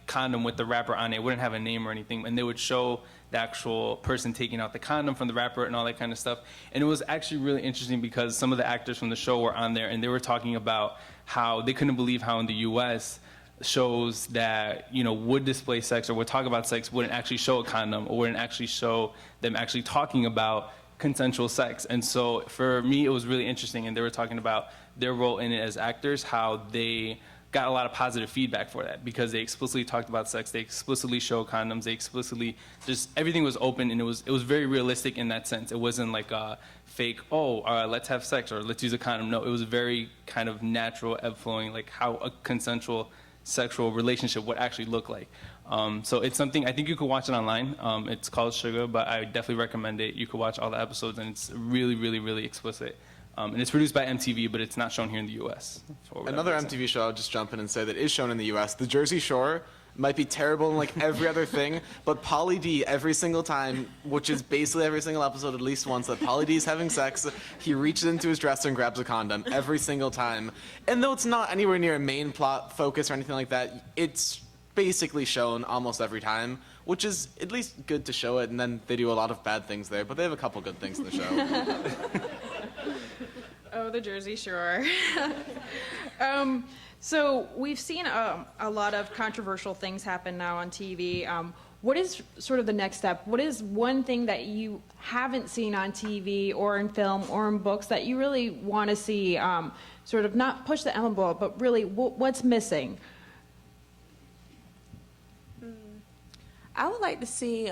condom with the wrapper on it. It wouldn't have a name or anything, and they would show the actual person taking out the condom from the wrapper and all that kind of stuff. And it was actually really interesting because some of the actors from the show were on there, and they were talking about how they couldn't believe how in the U.S. shows that would display sex or would talk about sex wouldn't actually show a condom or wouldn't actually show them actually talking about consensual sex. And so for me, it was really interesting, and they were talking about their role in it as actors, how they got a lot of positive feedback for that because they explicitly talked about sex, they explicitly showed condoms, they explicitly just everything was open, and it was very realistic in that sense. It wasn't like a fake, let's have sex or let's use a condom. No, it was very kind of natural, ebb flowing, like how a consensual sexual relationship would actually look like. So it's something, I think you could watch it online. It's called Sugar, but I definitely recommend it. You could watch all the episodes, and it's really, really, really explicit. And it's produced by MTV, but it's not shown here in the U.S. Another MTV show, I'll just jump in and say that is shown in the U.S. The Jersey Shore might be terrible in like every other thing, but Pauly D every single time, which is basically every single episode at least once that Pauly D is having sex, he reaches into his dresser and grabs a condom every single time. And though it's not anywhere near a main plot focus or anything like that, it's basically shown almost every time, which is at least good to show it. And then they do a lot of bad things there, but they have a couple good things in the show. Oh, the Jersey Shore. So we've seen a lot of controversial things happen now on TV. What is sort of the next step? What is one thing that you haven't seen on TV or in film or in books that you really want to see, sort of not push the envelope, but really what's missing? I would like to see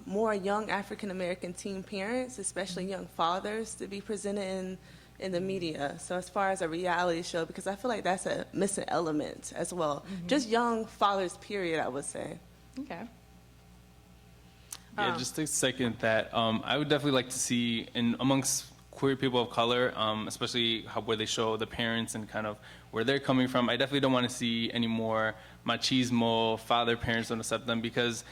more young African-American teen parents, especially young fathers, to be presented in the media. So as far as a reality show, because I feel like that's a missing element as well. Just young fathers, period, I would say. Okay. Yeah, just to second that, I would definitely like to see, amongst queer people of color, especially where they show the parents and kind of where they're coming from, I definitely don't want to see any more machismo, father parents don't accept them, because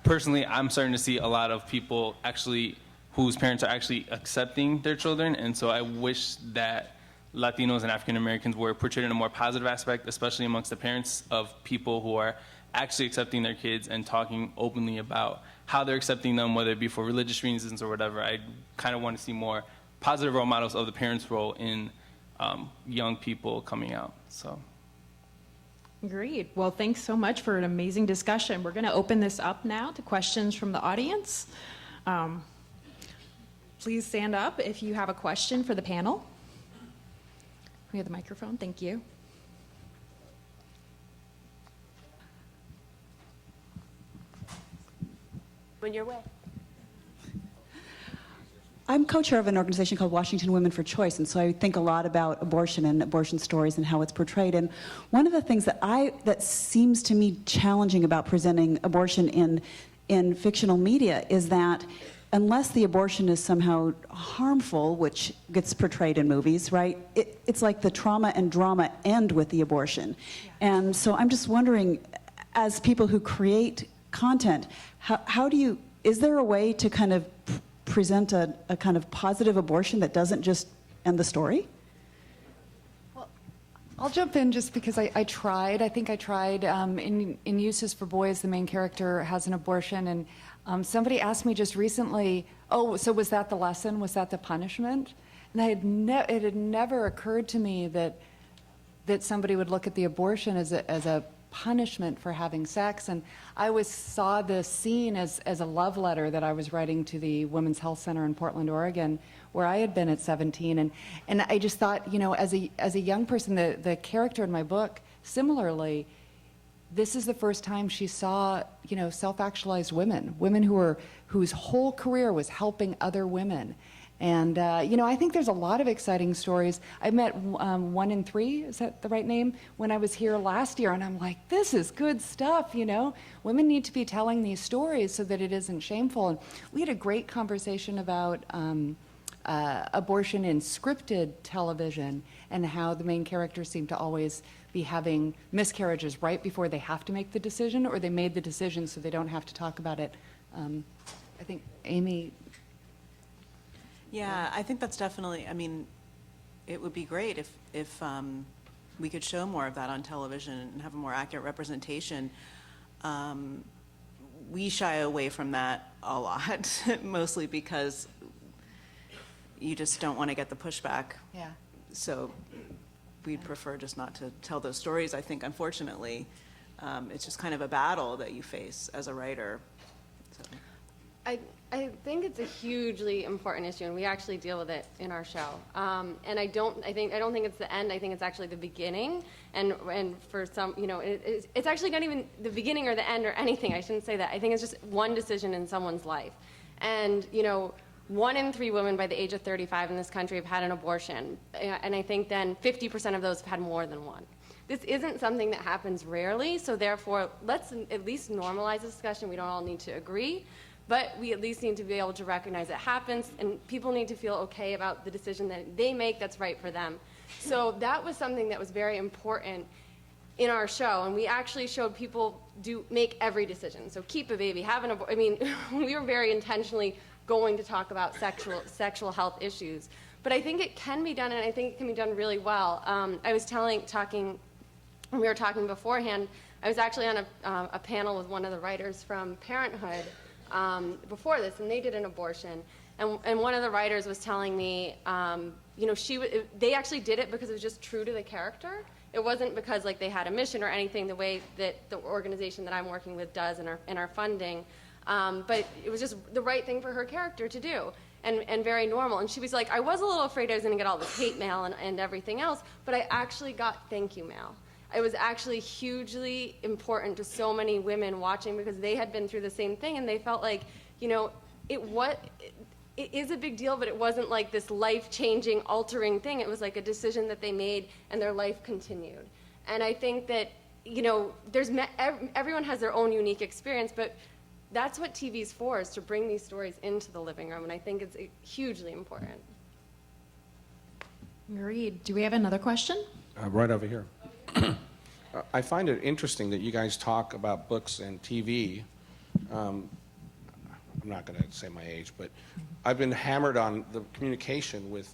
personally, I'm starting to see a lot of people actually whose parents are actually accepting their children, and so I wish that Latinos and African Americans were portrayed in a more positive aspect, especially amongst the parents of people who are actually accepting their kids and talking openly about how they're accepting them, whether it be for religious reasons or whatever. I kind of want to see more positive role models of the parents' role in young people coming out. So. Agreed. Well, thanks so much for an amazing discussion. We're going to open this up now to questions from the audience. Please stand up if you have a question for the panel. We have the microphone. Thank you. When you're away. I'm co-chair of an organization called Washington Women for Choice, and so I think a lot about abortion and abortion stories and how it's portrayed. And one of the things that seems to me challenging about presenting abortion in fictional media is that unless the abortion is somehow harmful, which gets portrayed in movies, right? It's like the trauma and drama end with the abortion. Yeah. And so I'm just wondering, as people who create content, is there a way to kind of present a kind of positive abortion that doesn't just end the story? Well, I'll jump in just because I tried. I think I tried. In Uses for Boys, the main character has an abortion, and somebody asked me just recently, oh, so was that the lesson? Was that the punishment? And it had never occurred to me that somebody would look at the abortion as a punishment for having sex. And I always saw this scene as a love letter that I was writing to the Women's Health Center in Portland, Oregon, where I had been at 17. And I just thought, as a young person, the character in my book, similarly, this is the first time she saw, self-actualized women whose whole career was helping other women. And, I think there's a lot of exciting stories. I met 1 in 3, is that the right name, when I was here last year, and I'm like, this is good stuff, Women need to be telling these stories so that it isn't shameful. And we had a great conversation about abortion in scripted television and how the main characters seem to always be having miscarriages right before they have to make the decision, or they made the decision so they don't have to talk about it. I think Amy. Yeah, I think that's definitely, I mean, it would be great if we could show more of that on television and have a more accurate representation. We shy away from that a lot, mostly because you just don't want to get the pushback. Yeah. So we'd prefer just not to tell those stories. I think, unfortunately, it's just kind of a battle that you face as a writer. So. I think it's a hugely important issue, and we actually deal with it in our show. And I don't think it's the end. I think it's actually the beginning. And for some, you know, it's actually not even the beginning or the end or anything. I shouldn't say that. I think it's just one decision in someone's life. And, you know, 1 in 3 women by the age of 35 in this country have had an abortion. And I think then 50% of those have had more than one. This isn't something that happens rarely, so therefore, let's at least normalize the discussion. We don't all need to agree. But we at least need to be able to recognize it happens, and people need to feel okay about the decision that they make that's right for them. So that was something that was very important in our show, and we actually showed people make every decision. So keep a baby, have an abortion. I mean, we were very intentionally going to talk about sexual health issues. But I think it can be done, and I think it can be done really well. I was talking, when we were talking beforehand, I was actually on a panel with one of the writers from Parenthood before this, and they did an abortion. And one of the writers was telling me, you know, they actually did it because it was just true to the character. It wasn't because like they had a mission or anything the way that the organization that I'm working with does in our funding. But it was just the right thing for her character to do, and very normal. And she was like, I was a little afraid I was going to get all this hate mail and everything else, but I actually got thank you mail. It was actually hugely important to so many women watching because they had been through the same thing, and they felt like, you know, it is a big deal, but it wasn't like this life-changing, altering thing. It was like a decision that they made, and their life continued. And I think that, you know, everyone has their own unique experience, but that's what TV's for, is to bring these stories into the living room, and I think it's hugely important. Agreed. Do we have another question? Right over here. I find it interesting that you guys talk about books and TV. I'm not going to say my age, but I've been hammered on the communication with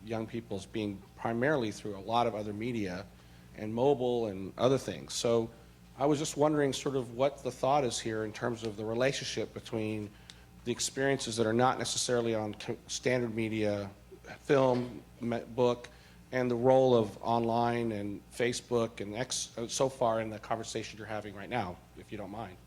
young people as being primarily through a lot of other media and mobile and other things. So I was just wondering sort of what the thought is here in terms of the relationship between the experiences that are not necessarily on standard media, film, book, and the role of online and Facebook and so far in the conversation you're having right now, if you don't mind.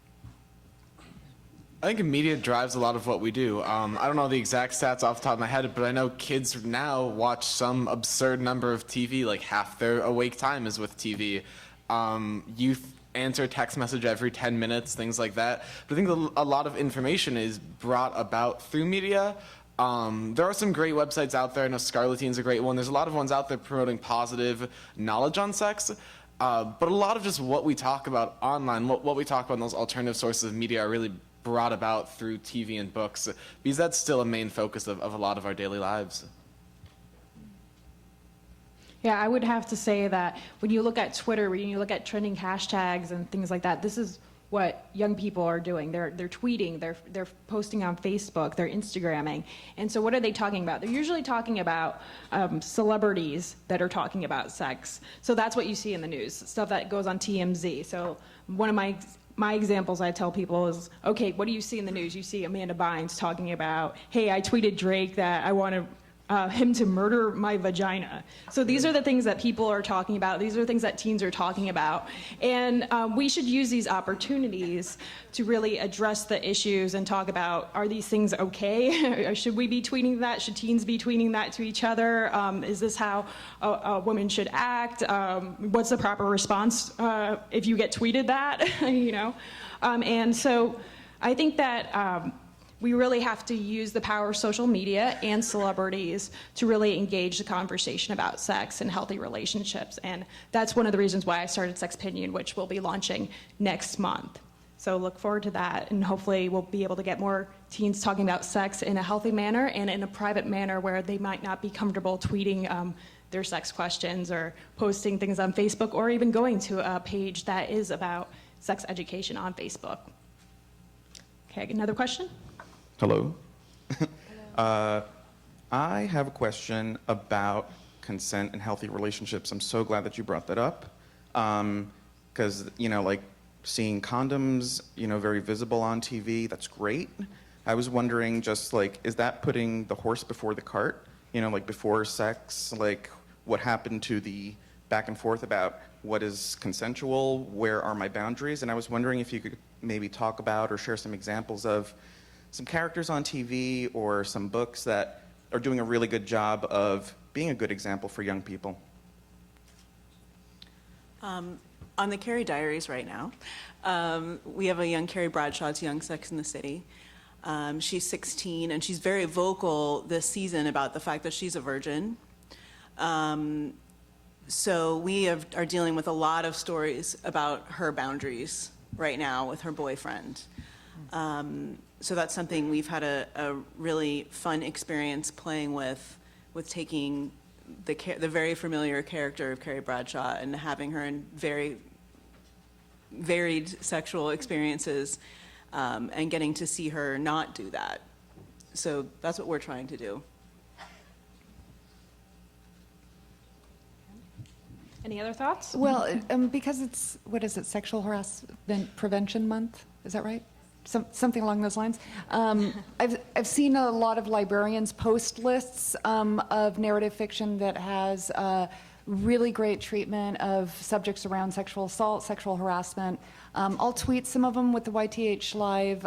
I think media drives a lot of what we do. I don't know the exact stats off the top of my head, but I know kids now watch some absurd number of TV, like half their awake time is with TV. Youth answer a text message every 10 minutes, things like that. But I think a lot of information is brought about through media. There are some great websites out there. I know Scarlettine's a great one. There's a lot of ones out there promoting positive knowledge on sex. But a lot of just what we talk about online, what we talk about in those alternative sources of media are really brought about through TV and books, because that's still a main focus of a lot of our daily lives. Yeah, I would have to say that when you look at Twitter, when you look at trending hashtags and things like that, this is what young people are doing. They're tweeting, they're posting on Facebook, they're Instagramming. And so what are they talking about? They're usually talking about celebrities that are talking about sex. So that's what you see in the news, stuff that goes on TMZ. So one of my examples I tell people is, okay, what do you see in the news? You see Amanda Bynes talking about, hey, I tweeted Drake that I want him to murder my vagina. So these are the things that people are talking about. These are the things that teens are talking about. And we should use these opportunities to really address the issues and talk about, are these things okay? Should we be tweeting that? Should teens be tweeting that to each other? Is this how a woman should act? What's the proper response if you get tweeted that? You know? And so I think that we really have to use the power of social media and celebrities to really engage the conversation about sex and healthy relationships. And that's one of the reasons why I started Sexpinion, which we'll be launching next month. So look forward to that, and hopefully we'll be able to get more teens talking about sex in a healthy manner and in a private manner where they might not be comfortable tweeting their sex questions or posting things on Facebook or even going to a page that is about sex education on Facebook. Okay, another question? Hello. I have a question about consent and healthy relationships. I'm so glad that you brought that up. Because, like seeing condoms, very visible on TV, that's great. I was wondering just like, is that putting the horse before the cart? Like before sex, like what happened to the back and forth about what is consensual, where are my boundaries? And I was wondering if you could maybe talk about or share some examples of some characters on TV or some books that are doing a really good job of being a good example for young people. On the Carrie Diaries right now, we have a young Carrie Bradshaw, it's Young Sex in the City. She's 16, and she's very vocal this season about the fact that she's a virgin. So we are dealing with a lot of stories about her boundaries right now with her boyfriend. So that's something we've had a really fun experience playing with taking the very familiar character of Carrie Bradshaw and having her in very varied sexual experiences and getting to see her not do that. So that's what we're trying to do. Any other thoughts? Well, because it's, what is it, Sexual Harassment Prevention Month? Is that right? Something along those lines. I've seen a lot of librarians post lists of narrative fiction that has really great treatment of subjects around sexual assault, sexual harassment. I'll tweet some of them with the YTH Live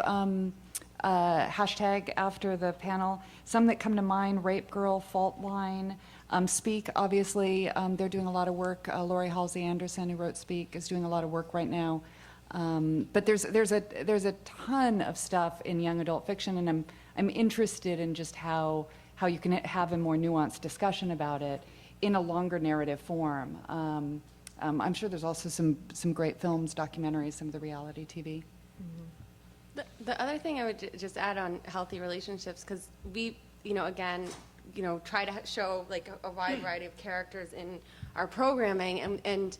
hashtag after the panel. Some that come to mind: Rape Girl, Fault Line, Speak. Obviously, they're doing a lot of work. Lori Halsey Anderson, who wrote Speak, is doing a lot of work right now. But there's a ton of stuff in young adult fiction, and I'm interested in just how you can have a more nuanced discussion about it in a longer narrative form. I'm sure there's also some great films, documentaries, some of the reality TV. The other thing I would just add on healthy relationships, because we, again, try to show like a wide variety of characters in our programming, and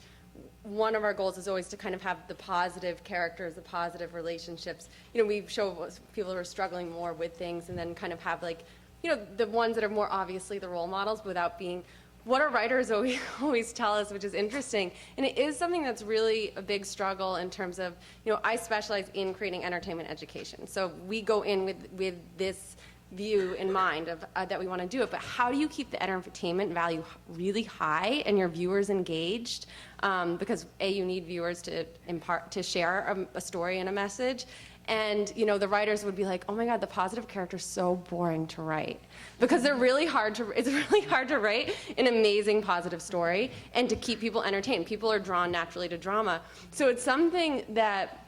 one of our goals is always to kind of have the positive characters, the positive relationships. We show people who are struggling more with things, and then kind of have like, the ones that are more obviously the role models without being what our writers always tell us, which is interesting. And it is something that's really a big struggle in terms of, I specialize in creating entertainment education. So we go in with this view in mind of that we want to do it, but how do you keep the entertainment value really high and your viewers engaged? Because you need viewers to share a story and a message. And the writers would be like, oh my God, the positive character's so boring to write, because it's really hard to write an amazing positive story and to keep people entertained. People are drawn naturally to drama. So it's something that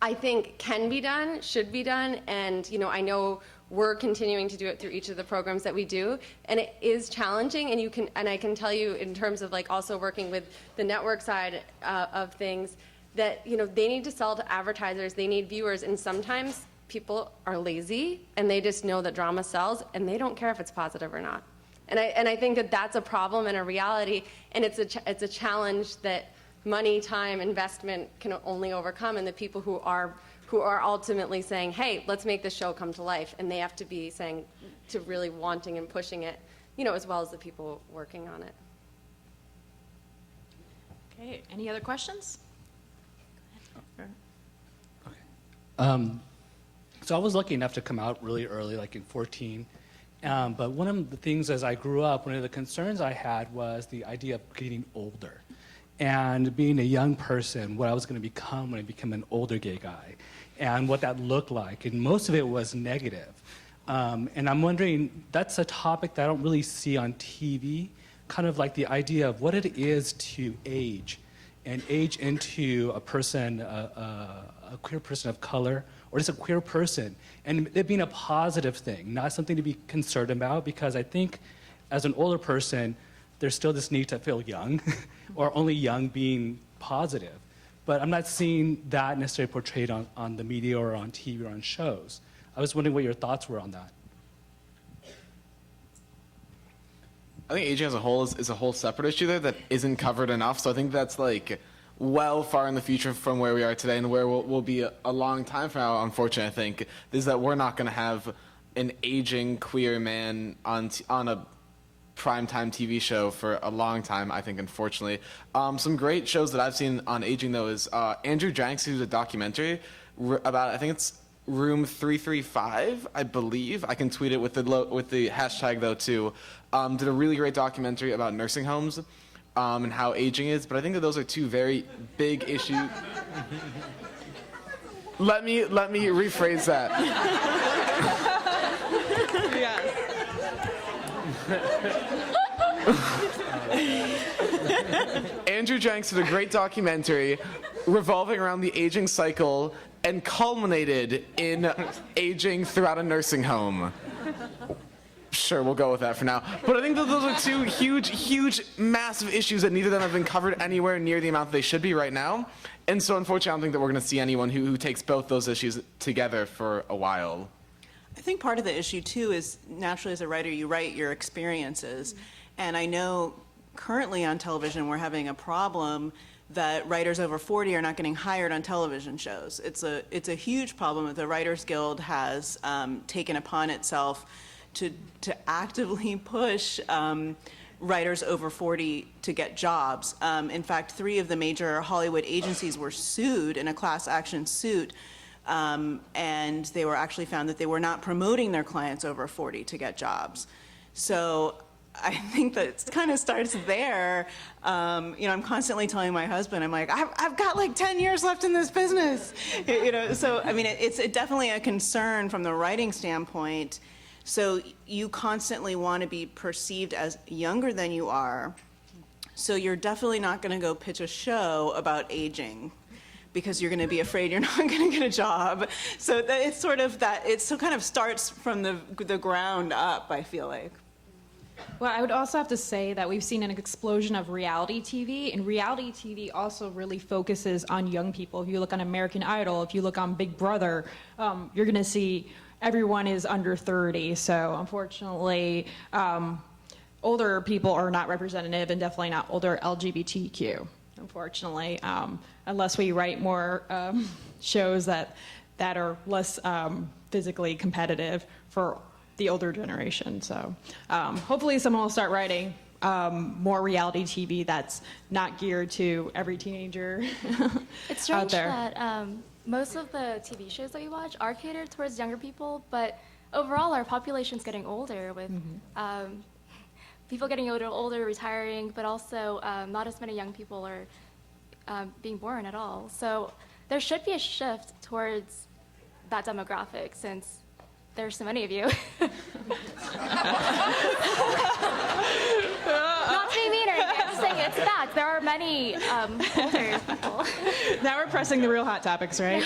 I think can be done, should be done, and I know we're continuing to do it through each of the programs that we do, and it is challenging. And I can tell you, in terms of like also working with the network side of things, that they need to sell to advertisers, they need viewers, and sometimes people are lazy and they just know that drama sells and they don't care if it's positive or not. And I think that that's a problem and a reality, and it's a challenge that money, time, investment can only overcome, and the people who are ultimately saying, hey, let's make this show come to life, and they have to be saying, to really wanting and pushing it, as well as the people working on it. Okay, any other questions? So I was lucky enough to come out really early, like in 14. But one of the things as I grew up, one of the concerns I had was the idea of getting older. And being a young person, what I was going to become when I became an older gay guy, and what that looked like. And most of it was negative. And I'm wondering, that's a topic that I don't really see on TV, kind of like the idea of what it is to age, and age into a person, a queer person of color, or just a queer person, and it being a positive thing, not something to be concerned about, because I think as an older person, there's still this need to feel young, or only young being positive. But I'm not seeing that necessarily portrayed on the media or on TV or on shows. I was wondering what your thoughts were on that. I think aging as a whole is a whole separate issue there that isn't covered enough. So I think that's like well far in the future from where we are today and where we'll be a long time from now, unfortunately, I think, is that we're not going to have an aging queer man on a primetime TV show for a long time, I think, unfortunately. Some great shows that I've seen on aging, though, is Andrew Jenks, who's a documentary about, I think it's Room 335, I believe. I can tweet it with the hashtag, though, too. Did a really great documentary about nursing homes and how aging is, but I think that those are two very big issues. Let me rephrase that. Andrew Jenks did a great documentary revolving around the aging cycle and culminated in aging throughout a nursing home. Sure, we'll go with that for now. But I think that those are two huge, massive issues that neither of them have been covered anywhere near the amount that they should be right now. And so unfortunately, I don't think that we're going to see anyone who takes both those issues together for a while. I think part of the issue, too, is naturally as a writer, you write your experiences. And I know currently on television we're having a problem that writers over 40 are not getting hired on television shows. It's a huge problem that the Writers Guild has taken upon itself to actively push writers over 40 to get jobs. In fact, 3 of the major Hollywood agencies were sued in a class action suit, and they were actually found that they were not promoting their clients over 40 to get jobs. So I think that it kind of starts there. I'm constantly telling my husband, I'm like, I've got like 10 years left in this business. So I mean, it's definitely a concern from the writing standpoint. So you constantly want to be perceived as younger than you are. So you're definitely not going to go pitch a show about aging because you're going to be afraid you're not going to get a job. So it's sort of that, it so kind of starts from the ground up, I feel like. Well, I would also have to say that we've seen an explosion of reality TV, and reality TV also really focuses on young people. If you look on American Idol, if you look on Big Brother, you're going to see everyone is under 30. So unfortunately, older people are not representative, and definitely not older LGBTQ, unfortunately, unless we write more shows that are less physically competitive for the older generation. So hopefully someone will start writing more reality TV that's not geared to every teenager It's strange out there. that most of the TV shows that we watch are catered towards younger people, but overall our population's getting older with people getting older, retiring, but also not as many young people are being born at all. So there should be a shift towards that demographic since there's so many of you. Not to be mean or anything, I'm just saying it's fact. There are many older people. Now we're pressing the real hot topics, right?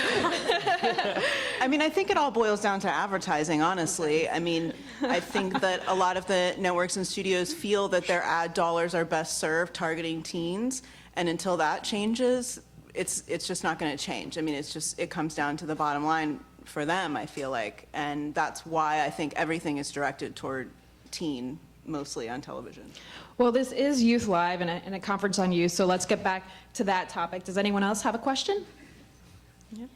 I mean, I think it all boils down to advertising, honestly. I mean, I think that a lot of the networks and studios feel that their ad dollars are best served targeting teens, and until that changes, it's just not going to change. I mean, it comes down to the bottom line for them, I feel like, and that's why I think everything is directed toward teen, mostly on television. Well, this is Youth Live and a conference on youth, so let's get back to that topic. Does anyone else have a question? Yeah.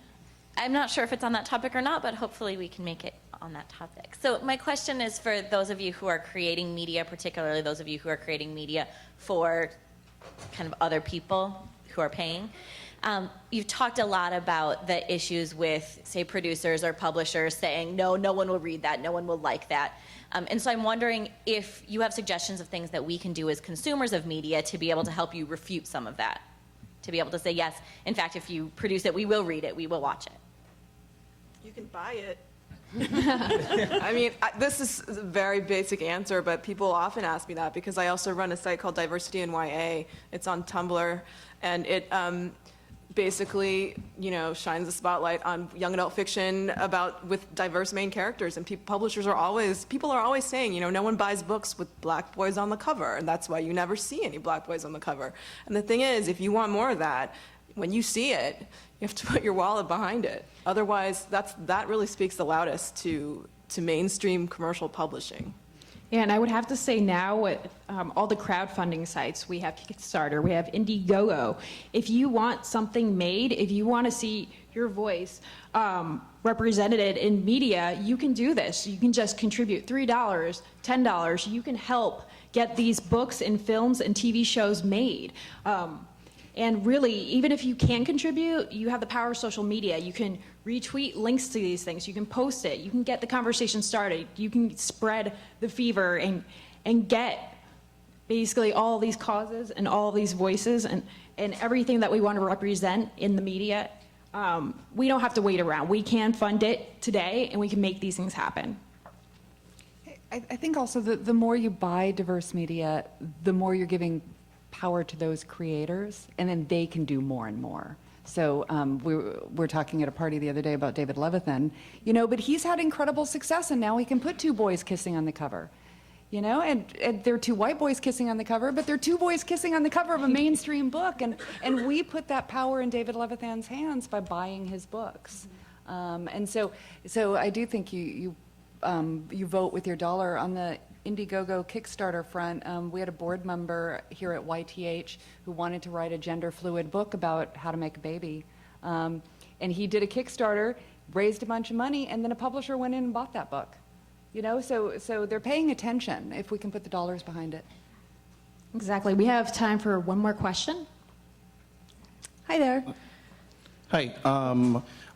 I'm not sure if it's on that topic or not, but hopefully we can make it on that topic. So my question is for those of you who are creating media, particularly those of you who are creating media for kind of other people who are paying. You've talked a lot about the issues with, say, producers or publishers saying, no one will read that, no one will like that. And so I'm wondering if you have suggestions of things that we can do as consumers of media to be able to help you refute some of that. To be able to say, yes, in fact, if you produce it, we will read it, we will watch it. You can buy it. I mean, this is a very basic answer, but people often ask me that because I also run a site called Diversity in YA. It's on Tumblr, and it basically, shines the spotlight on young adult fiction with diverse main characters. And people are always saying, no one buys books with black boys on the cover, and that's why you never see any black boys on the cover. And the thing is, if you want more of that, when you see it, you have to put your wallet behind it. Otherwise, that really speaks the loudest to mainstream commercial publishing. And I would have to say now with all the crowdfunding sites, we have Kickstarter, we have Indiegogo. If you want something made, if you want to see your voice represented in media, you can do this. You can just contribute $3, $10. You can help get these books and films and TV shows made. And really, even if you can contribute, you have the power of social media. You can retweet links to these things. You can post it. You can get the conversation started. You can spread the fever and get basically all these causes and all these voices and everything that we want to represent in the media. We don't have to wait around. We can fund it today, and we can make these things happen. I think also the more you buy diverse media, the more you're giving power to those creators, and then they can do more and more. So we were talking at a party the other day about David Levithan, but he's had incredible success, and now he can put two boys kissing on the cover, and they're two white boys kissing on the cover, but they're two boys kissing on the cover of a mainstream book, and we put that power in David Levithan's hands by buying his books. And so I do think you vote with your dollar. On the Indiegogo Kickstarter front, we had a board member here at YTH who wanted to write a gender fluid book about how to make a baby. And he did a Kickstarter, raised a bunch of money, and then a publisher went in and bought that book. So they're paying attention if we can put the dollars behind it. Exactly. We have time for one more question. Hi there. Hi.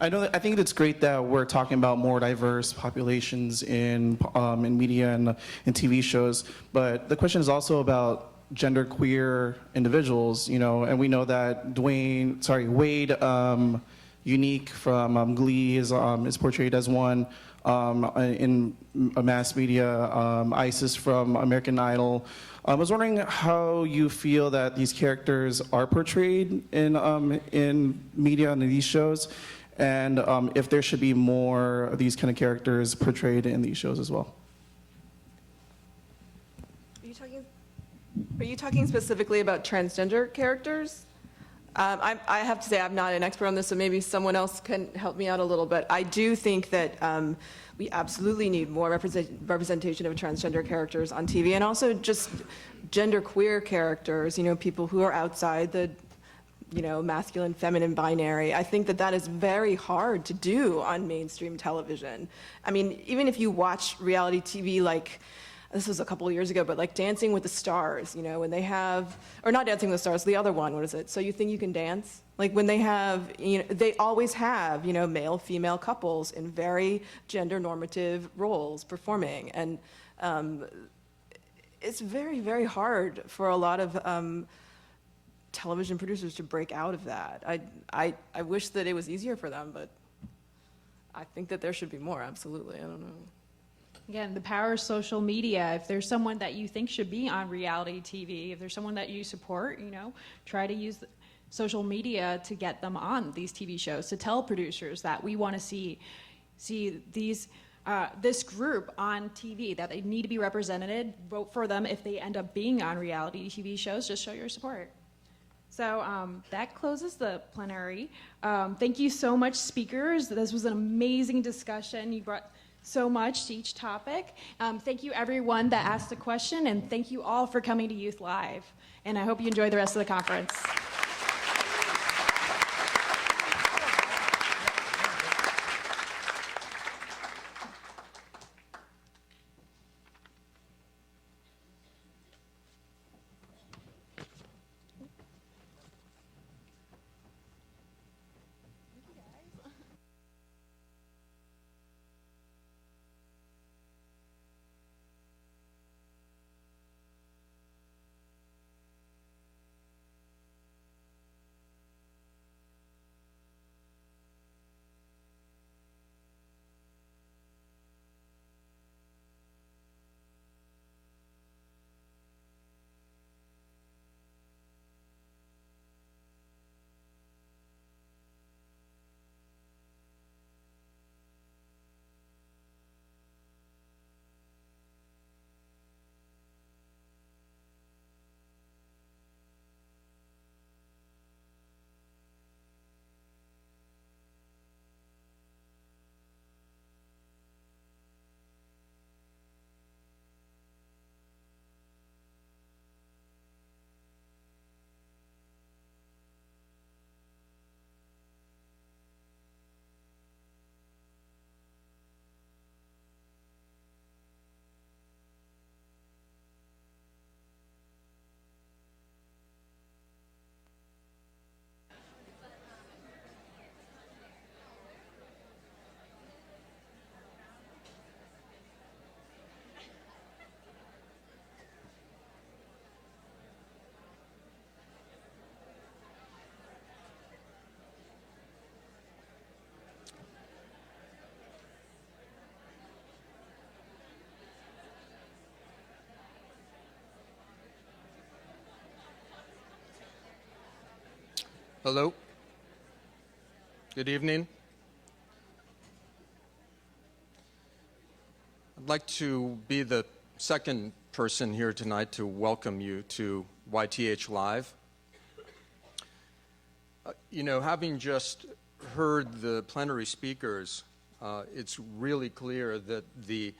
I think it's great that we're talking about more diverse populations in media and TV shows, but the question is also about genderqueer individuals, and we know that Wade Unique from Glee is portrayed as one in mass media, Isis from American Idol. I was wondering how you feel that these characters are portrayed in media and in these shows, and if there should be more of these kind of characters portrayed in these shows as well. Are you talking specifically about transgender characters? I have to say I'm not an expert on this, so maybe someone else can help me out a little bit. I do think that we absolutely need more representation of transgender characters on TV, and also just genderqueer characters, people who are outside the masculine, feminine binary. I think that is very hard to do on mainstream television. I mean, even if you watch reality TV like, this was a couple of years ago, but like Dancing with the Stars, when they have, or not Dancing with the Stars, the other one, what is it? So You Think You Can Dance? Like when they have, they always have, male, female couples in very gender normative roles performing. And it's very, very hard for a lot of television producers to break out of that. I wish that it was easier for them, but I think that there should be more, absolutely. I don't know. Again, the power of social media. If there's someone that you think should be on reality TV, if there's someone that you support, try to use social media to get them on these TV shows, to tell producers that we want to see these this group on TV, that they need to be represented. Vote for them if they end up being on reality TV shows. Just show your support. So that closes the plenary. Thank you so much, speakers. This was an amazing discussion. You brought so much to each topic. Thank you, everyone that asked a question, and thank you all for coming to Youth Live. And I hope you enjoy the rest of the conference. Hello. Good evening. I'd like to be the second person here tonight to welcome you to YTH Live. Having just heard the plenary speakers, it's really clear that the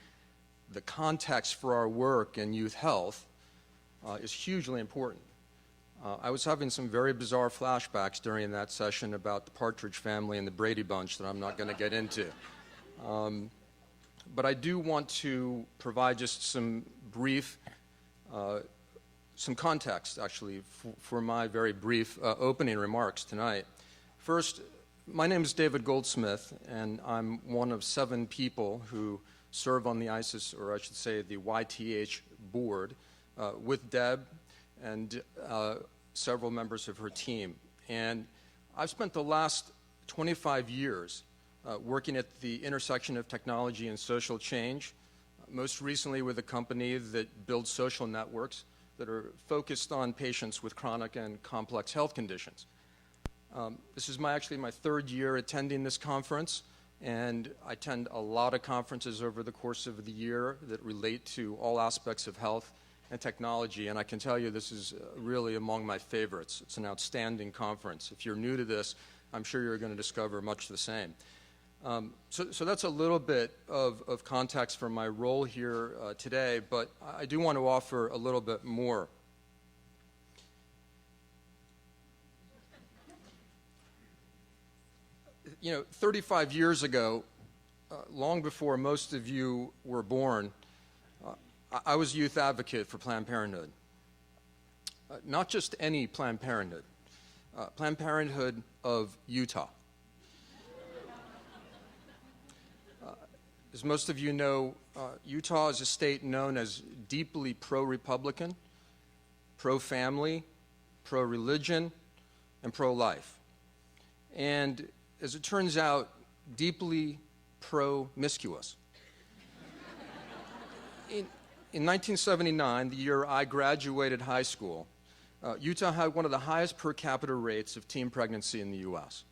context for our work in youth health is hugely important. I was having some very bizarre flashbacks during that session about the Partridge Family and the Brady Bunch that I'm not going to get into. But I do want to provide just some brief, some context, actually, for my very brief opening remarks tonight. First, my name is David Goldsmith, and I'm one of 7 people who serve on the ISIS, or I should say the YTH board, with Deb and several members of her team. And I've spent the last 25 years working at the intersection of technology and social change, most recently with a company that builds social networks that are focused on patients with chronic and complex health conditions. This is actually my 3rd year attending this conference, and I attend a lot of conferences over the course of the year that relate to all aspects of health and technology, and I can tell you this is really among my favorites. It's an outstanding conference. If you're new to this, I'm sure you're going to discover much the same. So that's a little bit of context for my role here today, but I do want to offer a little bit more. 35 years ago, long before most of you were born, I was a youth advocate for Planned Parenthood. Not just any Planned Parenthood, Planned Parenthood of Utah. As most of you know, Utah is a state known as deeply pro-Republican, pro-family, pro-religion, and pro-life. And as it turns out, deeply promiscuous. In 1979, the year I graduated high school, Utah had one of the highest per capita rates of teen pregnancy in the U.S.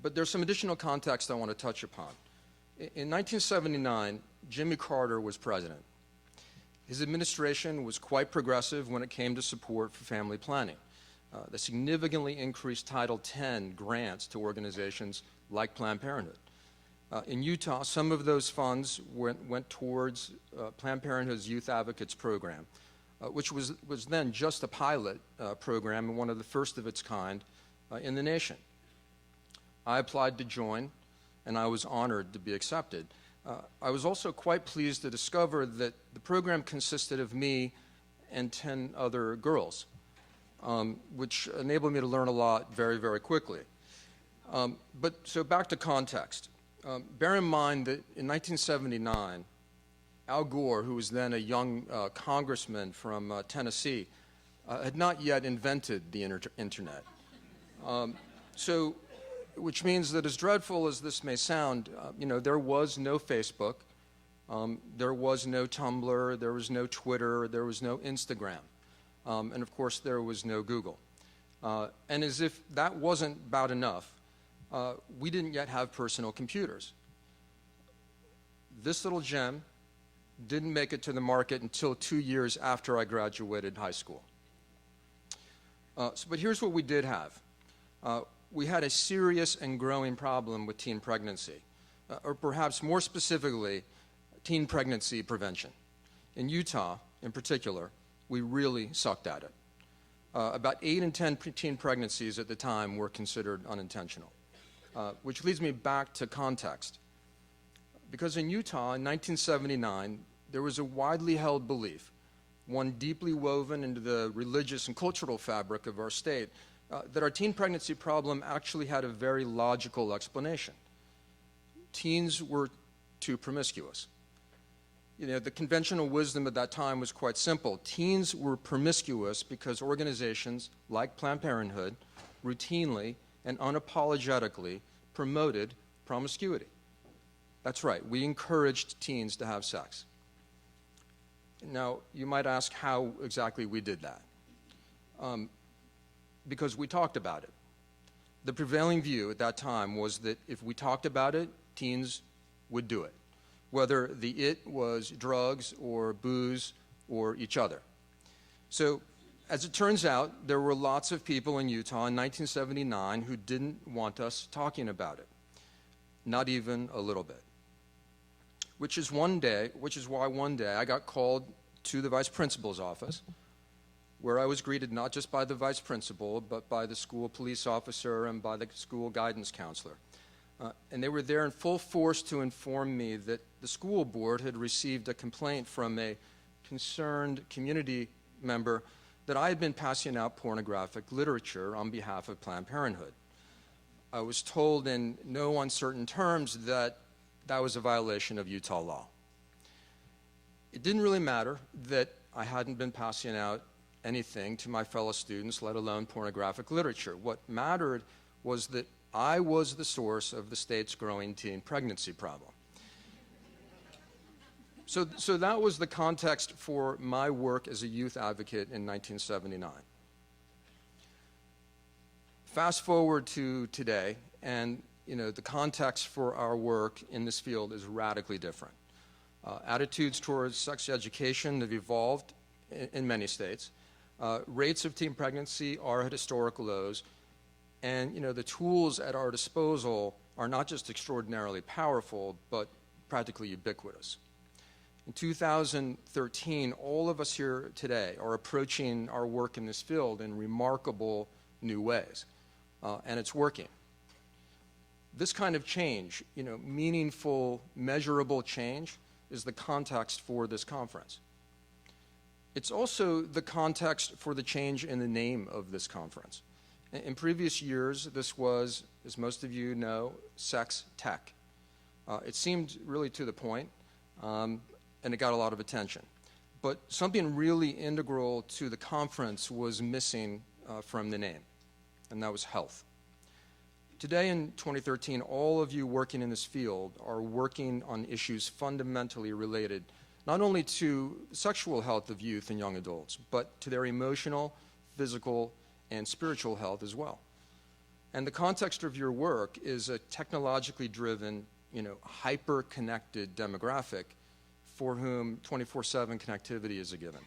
But there's some additional context I want to touch upon. In 1979, Jimmy Carter was president. His administration was quite progressive when it came to support for family planning. They significantly increased Title X grants to organizations like Planned Parenthood. In Utah, some of those funds went towards Planned Parenthood's Youth Advocates Program, which was then just a pilot program and one of the first of its kind in the nation. I applied to join, and I was honored to be accepted. I was also quite pleased to discover that the program consisted of me and 10 other girls, which enabled me to learn a lot very, very quickly. So back to context. Bear in mind that in 1979, Al Gore, who was then a young congressman from Tennessee, had not yet invented the internet. Which means that as dreadful as this may sound, there was no Facebook, there was no Tumblr, there was no Twitter, there was no Instagram, and of course there was no Google. And as if that wasn't bad enough, we didn't yet have personal computers. This little gem didn't make it to the market until 2 years after I graduated high school. But here's what we did have. We had a serious and growing problem with teen pregnancy, or perhaps more specifically, teen pregnancy prevention. In Utah, in particular, we really sucked at it. About 8 in 10 teen pregnancies at the time were considered unintentional, which leads me back to context. Because in Utah, in 1979, there was a widely held belief, one deeply woven into the religious and cultural fabric of our state, that our teen pregnancy problem actually had a very logical explanation. Teens were too promiscuous. The conventional wisdom at that time was quite simple. Teens were promiscuous because organizations like Planned Parenthood routinely and unapologetically promoted promiscuity. That's right, we encouraged teens to have sex. Now, you might ask how exactly we did that. because we talked about it. The prevailing view at that time was that if we talked about it, teens would do it, whether the it was drugs or booze or each other. So, as it turns out, there were lots of people in Utah in 1979 who didn't want us talking about it, not even a little bit. Which is why one day I got called to the vice principal's office, where I was greeted not just by the vice principal, but by the school police officer and by the school guidance counselor. And they were there in full force to inform me that the school board had received a complaint from a concerned community member that I had been passing out pornographic literature on behalf of Planned Parenthood. I was told in no uncertain terms that that was a violation of Utah law. It didn't really matter that I hadn't been passing out anything to my fellow students, let alone pornographic literature. What mattered was that I was the source of the state's growing teen pregnancy problem. So that was the context for my work as a youth advocate in 1979. Fast forward to today, and the context for our work in this field is radically different. Attitudes towards sex education have evolved in many states. Rates of teen pregnancy are at historical lows, and the tools at our disposal are not just extraordinarily powerful, but practically ubiquitous. In 2013, all of us here today are approaching our work in this field in remarkable new ways, and it's working. This kind of change, meaningful, measurable change, is the context for this conference. It's also the context for the change in the name of this conference. In previous years, this was, as most of you know, sex tech. It seemed really to the point, and it got a lot of attention. But something really integral to the conference was missing from the name, and that was health. Today in 2013, all of you working in this field are working on issues fundamentally related not only to sexual health of youth and young adults, but to their emotional, physical, and spiritual health as well. And the context of your work is a technologically driven, hyper-connected demographic for whom 24/7 connectivity is a given.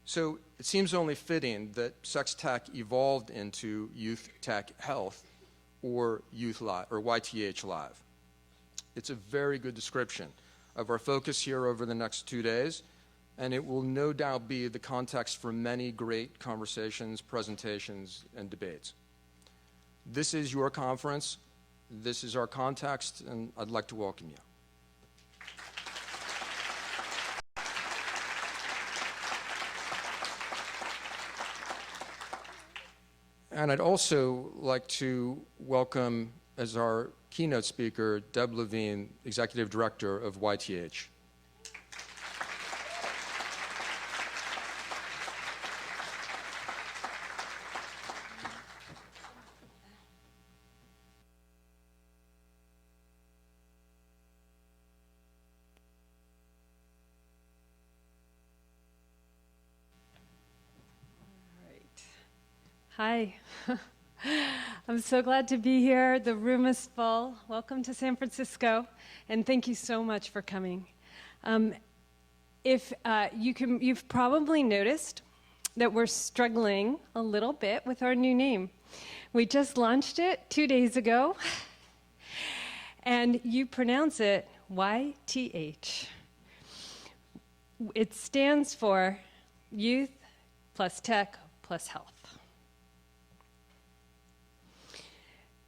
So it seems only fitting that sex tech evolved into youth tech health, or Youth Live, or YTH Live. It's a very good description of our focus here over the next 2 days, and it will no doubt be the context for many great conversations, presentations, and debates. This is your conference, this is our context, and I'd like to welcome you. And I'd also like to welcome, as our keynote speaker, Deb Levine, Executive Director of YTH. Hi. I'm so glad to be here. The room is full. Welcome to San Francisco, and thank you so much for coming. You've probably noticed that we're struggling a little bit with our new name. We just launched it 2 days ago, and you pronounce it YTH. It stands for Youth plus Tech plus Health.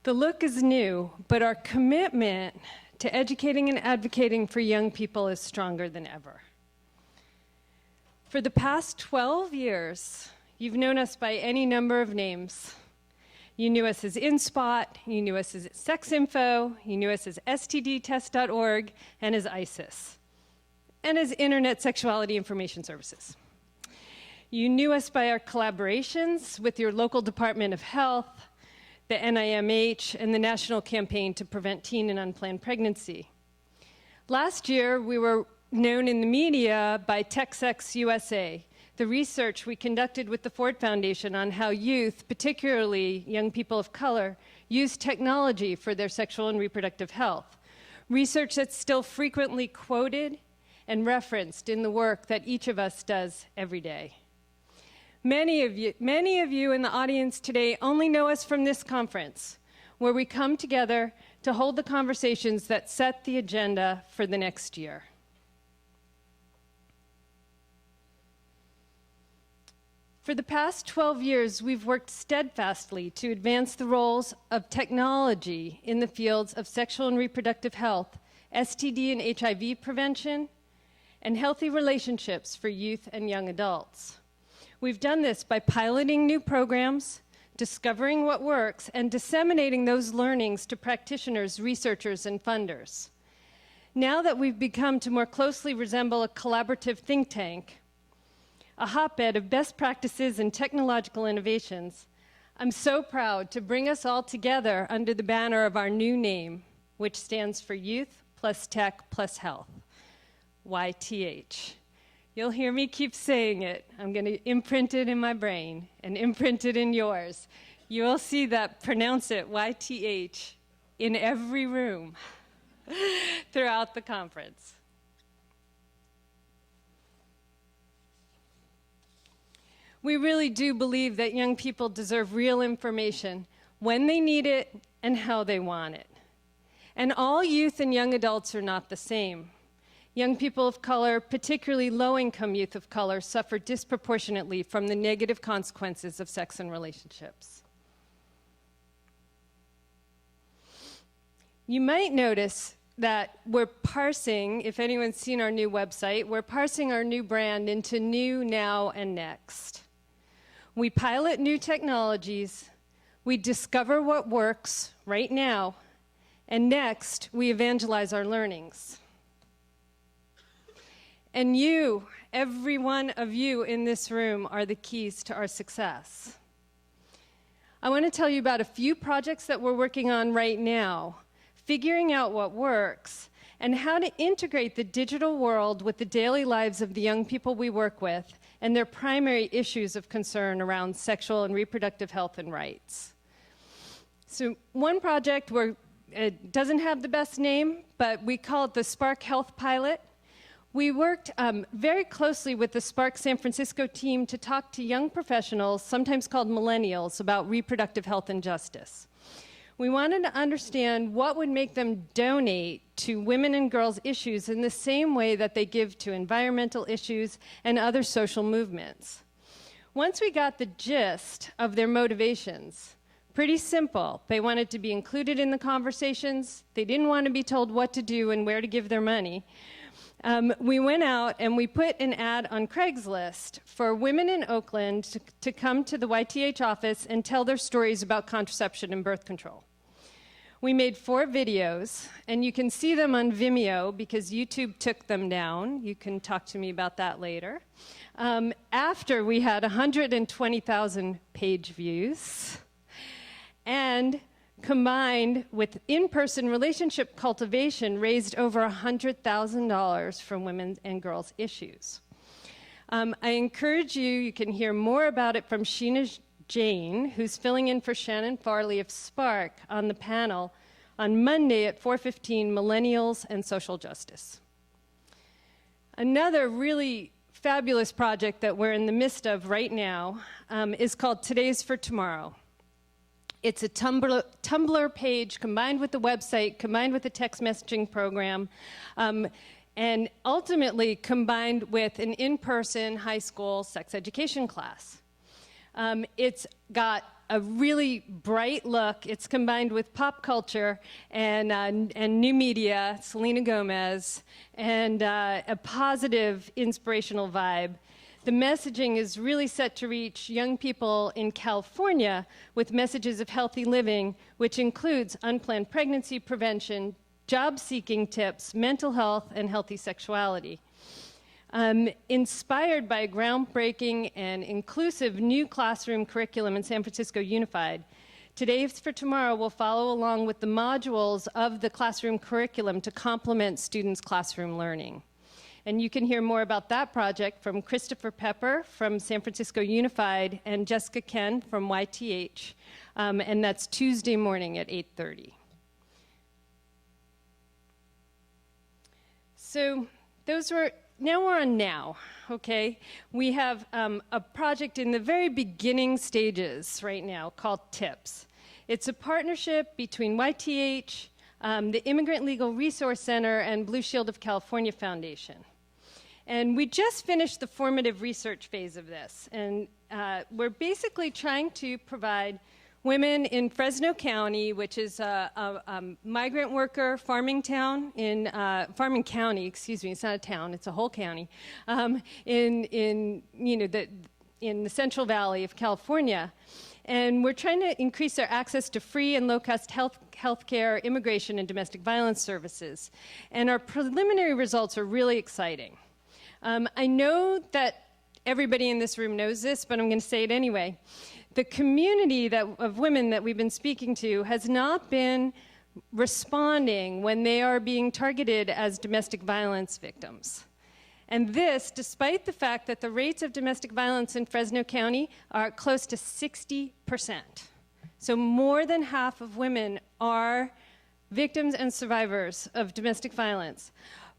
The look is new, but our commitment to educating and advocating for young people is stronger than ever. For the past 12 years, you've known us by any number of names. You knew us as InSpot, you knew us as SexInfo, you knew us as STDtest.org, and as ISIS, and as Internet Sexuality Information Services. You knew us by our collaborations with your local Department of Health, the NIMH, and the National Campaign to Prevent Teen and Unplanned Pregnancy. Last year, we were known in the media by TechSex USA, the research we conducted with the Ford Foundation on how youth, particularly young people of color, use technology for their sexual and reproductive health. Research that's still frequently quoted and referenced in the work that each of us does every day. Many of you in the audience today only know us from this conference, where we come together to hold the conversations that set the agenda for the next year. For the past 12 years, we've worked steadfastly to advance the roles of technology in the fields of sexual and reproductive health, STD and HIV prevention, and healthy relationships for youth and young adults. We've done this by piloting new programs, discovering what works, and disseminating those learnings to practitioners, researchers, and funders. Now that we've become to more closely resemble a collaborative think tank, a hotbed of best practices and technological innovations, I'm so proud to bring us all together under the banner of our new name, which stands for Youth Plus Tech Plus Health, YTH. You'll hear me keep saying it. I'm going to imprint it in my brain and imprint it in yours. You will see that pronounce it YTH in every room throughout the conference. We really do believe that young people deserve real information when they need it and how they want it. And all youth and young adults are not the same. Young people of color, particularly low-income youth of color, suffer disproportionately from the negative consequences of sex and relationships. You might notice that we're parsing, if anyone's seen our new website, we're parsing our new brand into new, now, and next. We pilot new technologies, we discover what works right now, and next, we evangelize our learnings. And you, every one of you in this room, are the keys to our success. I want to tell you about a few projects that we're working on right now, figuring out what works, and how to integrate the digital world with the daily lives of the young people we work with and their primary issues of concern around sexual and reproductive health and rights. So one project, it doesn't have the best name, but we call it the Spark Health Pilot. We worked very closely with the Spark San Francisco team to talk to young professionals, sometimes called millennials, about reproductive health and justice. We wanted to understand what would make them donate to women and girls issues in the same way that they give to environmental issues and other social movements. Once we got the gist of their motivations, pretty simple. They wanted to be included in the conversations. They didn't want to be told what to do and where to give their money. We went out and we put an ad on Craigslist for women in Oakland to come to the YTH office and tell their stories about contraception and birth control. We made 4 videos, and you can see them on Vimeo because YouTube took them down. You can talk to me about that later. After we had 120,000 page views, and combined with in-person relationship cultivation, raised over $100,000 from women and girls issues. I encourage you can hear more about it from Sheena Jane, who's filling in for Shannon Farley of Spark on the panel on Monday at 4:15, Millennials and Social Justice. Another really fabulous project that we're in the midst of right now is called Today's for Tomorrow. It's a Tumblr page combined with the website, combined with a text messaging program, and ultimately combined with an in-person high school sex education class. It's got a really bright look. It's combined with pop culture and new media, Selena Gomez, and a positive, inspirational vibe. The messaging is really set to reach young people in California with messages of healthy living, which includes unplanned pregnancy prevention, job-seeking tips, mental health, and healthy sexuality. Inspired by a groundbreaking and inclusive new classroom curriculum in San Francisco Unified, Today's for Tomorrow will follow along with the modules of the classroom curriculum to complement students' classroom learning. And you can hear more about that project from Christopher Pepper from San Francisco Unified and Jessica Ken from YTH. And that's Tuesday morning at 8:30. So now we're on Now, okay? We have a project in the very beginning stages right now called TIPS. It's a partnership between YTH, the Immigrant Legal Resource Center, and Blue Shield of California Foundation. And we just finished the formative research phase of this. And we're basically trying to provide women in Fresno County, which is a migrant worker farming town in farming county. Excuse me, it's not a town; it's a whole county in the Central Valley of California, and we're trying to increase their access to free and low-cost health care, immigration, and domestic violence services. And our preliminary results are really exciting. I know that everybody in this room knows this, but I'm going to say it anyway. The community of women that we've been speaking to has not been responding when they are being targeted as domestic violence victims. And this, despite the fact that the rates of domestic violence in Fresno County are close to 60%. So more than half of women are victims and survivors of domestic violence.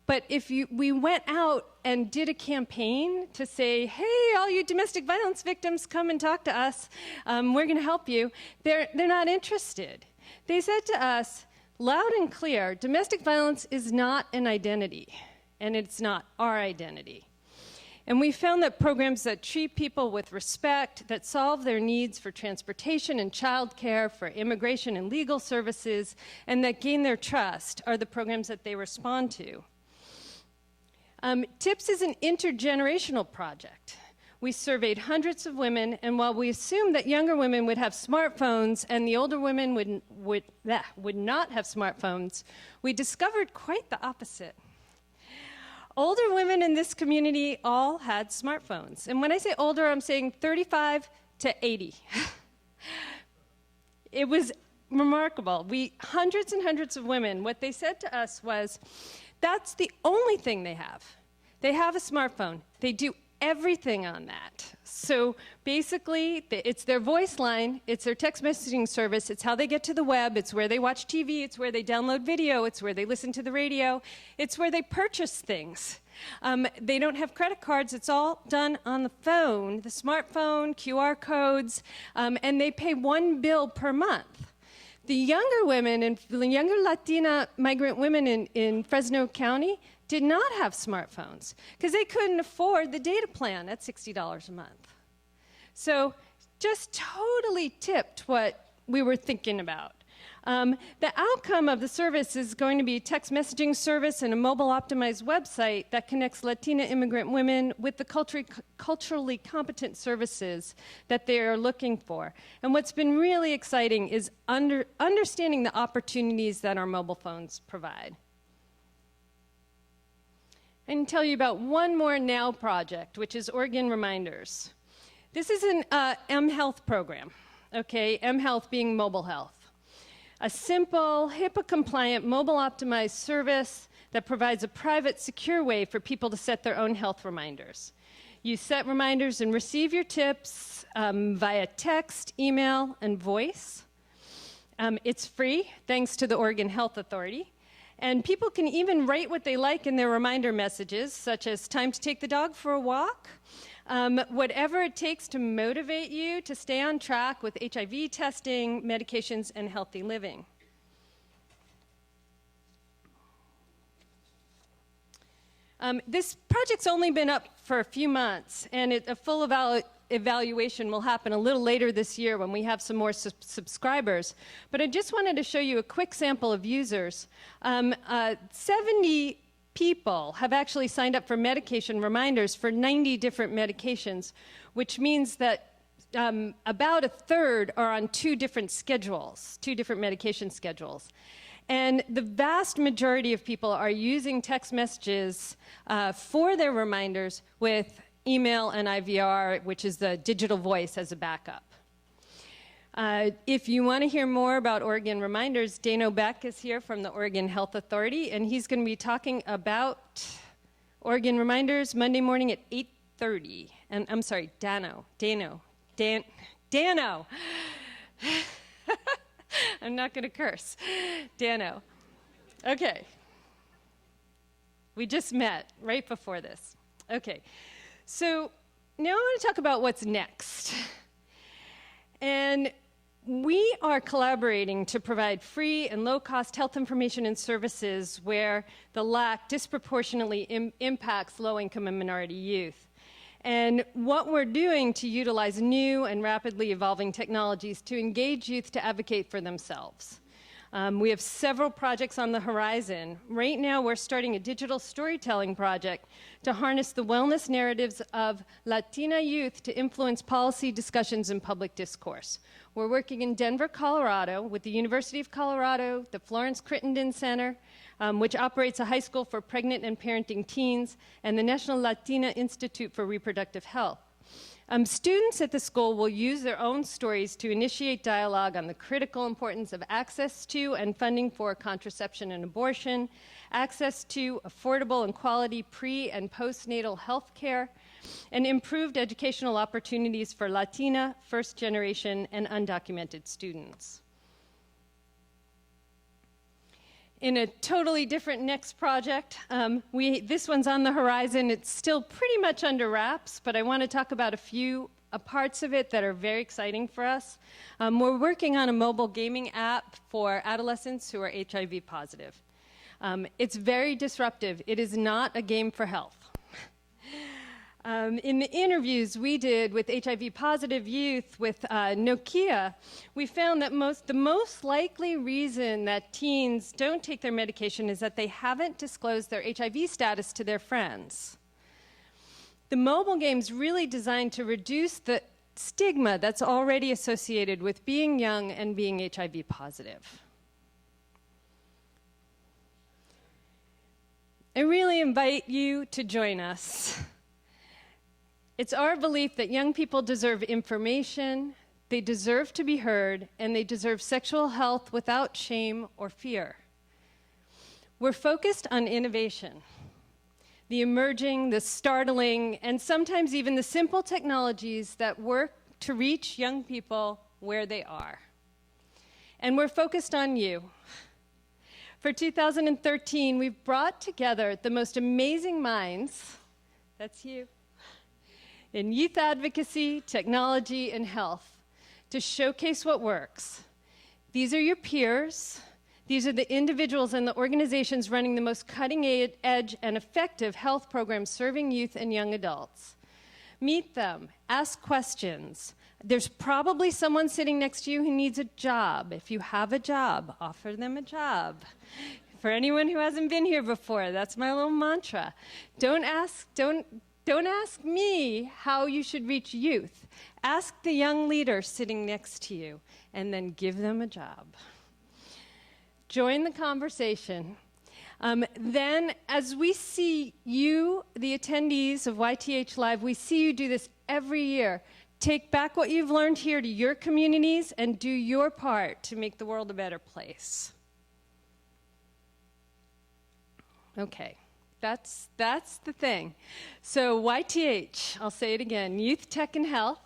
But if we went out and did a campaign to say, hey, all you domestic violence victims, come and talk to us, we're going to help you, they're not interested. They said to us, loud and clear, domestic violence is not an identity, and it's not our identity. And we found that programs that treat people with respect, that solve their needs for transportation and childcare, for immigration and legal services, and that gain their trust are the programs that they respond to. TIPS is an intergenerational project. We surveyed hundreds of women, and while we assumed that younger women would have smartphones and the older women would not have smartphones, we discovered quite the opposite. Older women in this community all had smartphones. And when I say older, I'm saying 35 to 80. It was remarkable. Hundreds and hundreds of women, what they said to us was, that's the only thing they have. They have a smartphone. They do everything on that. So basically, it's their voice line, it's their text messaging service, it's how they get to the web, it's where they watch TV, it's where they download video, it's where they listen to the radio, it's where they purchase things. They don't have credit cards, it's all done on the phone, the smartphone, QR codes, and they pay one bill per month. The younger women, and the younger Latina migrant women in Fresno County did not have smartphones because they couldn't afford the data plan at $60 a month. So just totally tipped what we were thinking about. The outcome of the service is going to be a text messaging service and a mobile-optimized website that connects Latina immigrant women with the culturally competent services that they are looking for. And what's been really exciting is understanding the opportunities that our mobile phones provide. I can tell you about one more Now project, which is Oregon Reminders. This is an mHealth program, okay? mHealth being mobile health. A simple, HIPAA-compliant, mobile-optimized service that provides a private, secure way for people to set their own health reminders. You set reminders and receive your tips via text, email, and voice. It's free, thanks to the Oregon Health Authority. And people can even write what they like in their reminder messages, such as time to take the dog for a walk, whatever it takes to motivate you to stay on track with HIV testing, medications, and healthy living. This project's only been up for a few months, and a full evaluation will happen a little later this year when we have some more subscribers. But I just wanted to show you a quick sample of users. 70 people have actually signed up for medication reminders for 90 different medications, which means that about a third are on two different medication schedules. And the vast majority of people are using text messages for their reminders with email and IVR, which is the digital voice, as a backup. If you want to hear more about Oregon Reminders, Dano Beck is here from the Oregon Health Authority, and he's going to be talking about Oregon Reminders, Monday morning at 8:30. And I'm sorry, Dano. I'm not going to curse. Dano. Okay. We just met right before this. Okay. So now I want to talk about what's next. And we are collaborating to provide free and low-cost health information and services where the lack disproportionately impacts low-income and minority youth. And what we're doing to utilize new and rapidly evolving technologies to engage youth to advocate for themselves. We have several projects on the horizon. Right now, we're starting a digital storytelling project to harness the wellness narratives of Latina youth to influence policy discussions and public discourse. We're working in Denver, Colorado, with the University of Colorado, the Florence Crittenden Center, which operates a high school for pregnant and parenting teens, and the National Latina Institute for Reproductive Health. Students at the school will use their own stories to initiate dialogue on the critical importance of access to and funding for contraception and abortion, access to affordable and quality pre- and postnatal health care, and improved educational opportunities for Latina, first-generation, and undocumented students. In a totally different next project, this one's on the horizon. It's still pretty much under wraps, but I want to talk about a few parts of it that are very exciting for us. We're working on a mobile gaming app for adolescents who are HIV positive. It's very disruptive. It is not a game for health. In the interviews we did with HIV-positive youth with Nokia, we found that the most likely reason that teens don't take their medication is that they haven't disclosed their HIV status to their friends. The mobile game's really designed to reduce the stigma that's already associated with being young and being HIV positive. I really invite you to join us. It's our belief that young people deserve information, they deserve to be heard, and they deserve sexual health without shame or fear. We're focused on innovation, the emerging, the startling, and sometimes even the simple technologies that work to reach young people where they are. And we're focused on you. For 2013, we've brought together the most amazing minds, that's you, in youth advocacy, technology, and health to showcase what works. These are your peers. These are the individuals and the organizations running the most cutting-edge and effective health programs serving youth and young adults. Meet them, ask questions. There's probably someone sitting next to you who needs a job. If you have a job, offer them a job. For anyone who hasn't been here before, that's my little mantra. Don't ask me how you should reach youth. Ask the young leader sitting next to you, and then give them a job. Join the conversation. Then, as we see you, the attendees of YTH Live, we see you do this every year. Take back what you've learned here to your communities and do your part to make the world a better place. Okay. That's the thing. So YTH, I'll say it again, Youth, Tech, and Health.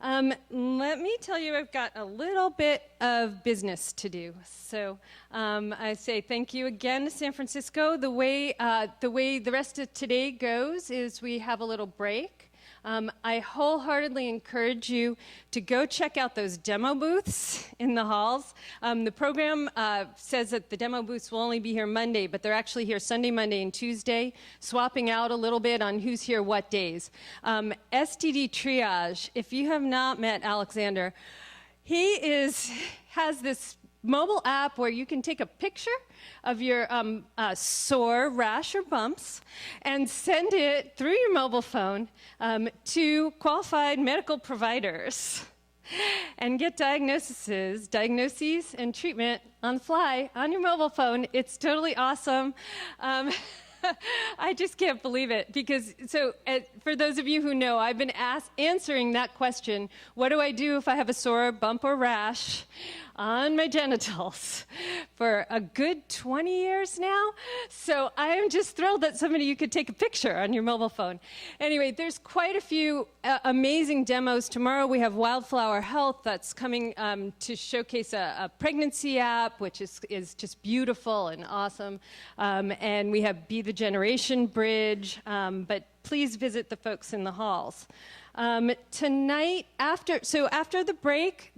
Let me tell you, I've got a little bit of business to do. So I say thank you again to San Francisco. The way the rest of today goes is we have a little break. I wholeheartedly encourage you to go check out those demo booths in the halls. The program says that the demo booths will only be here Monday, but they're actually here Sunday, Monday, and Tuesday, swapping out a little bit on who's here what days. STD Triage, if you have not met Alexander, he has this mobile app where you can take a picture of your sore, rash, or bumps and send it through your mobile phone to qualified medical providers and get diagnoses and treatment on the fly on your mobile phone. It's totally awesome. I just can't believe it because, for those of you who know, I've been answering that question, what do I do if I have a sore bump or rash on my genitals for a good 20 years now. So I am just thrilled that somebody you could take a picture on your mobile phone. Anyway, there's quite a few amazing demos. Tomorrow we have Wildflower Health that's coming to showcase a pregnancy app, which is just beautiful and awesome. And we have Be the Generation Bridge, but please visit the folks in the halls. Tonight, after the break,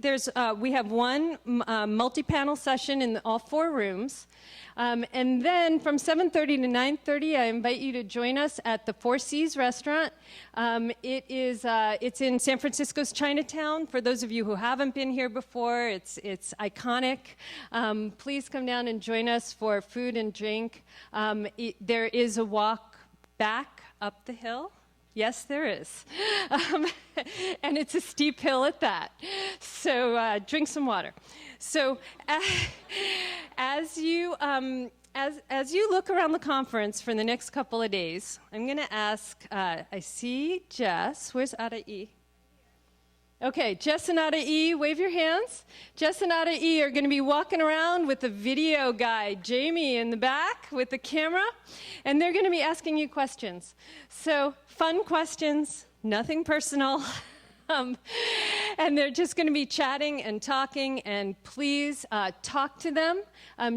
we have one multi-panel session in all 4 rooms. And then from 7:30 to 9:30, I invite you to join us at the Four Seas restaurant. It's in San Francisco's Chinatown. For those of you who haven't been here before, it's iconic. Please come down and join us for food and drink. There is a walk back up the hill. Yes, there is. And it's a steep hill at that. So drink some water. So as you look around the conference for the next couple of days, I'm going to ask, I see Jess. Where's Ada E? Okay, Jess and Ada E, wave your hands. Jess and Ada E are going to be walking around with the video guy, Jamie, in the back with the camera, and they're going to be asking you questions. So, fun questions, nothing personal. And they're just going to be chatting and talking, and please talk to them.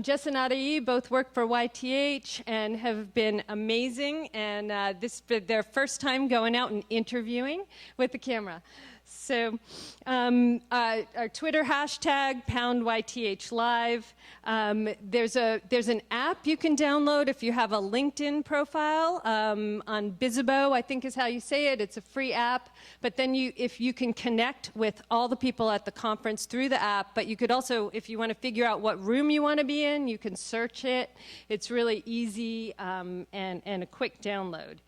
Jess and Ada E both work for YTH and have been amazing, and this is their first time going out and interviewing with the camera. So our Twitter hashtag, #YTH Live. There's an app you can download if you have a LinkedIn profile on Bizibo, I think is how you say it. It's a free app. But then if you can connect with all the people at the conference through the app, but you could also, if you want to figure out what room you want to be in, you can search it. It's really easy and a quick download.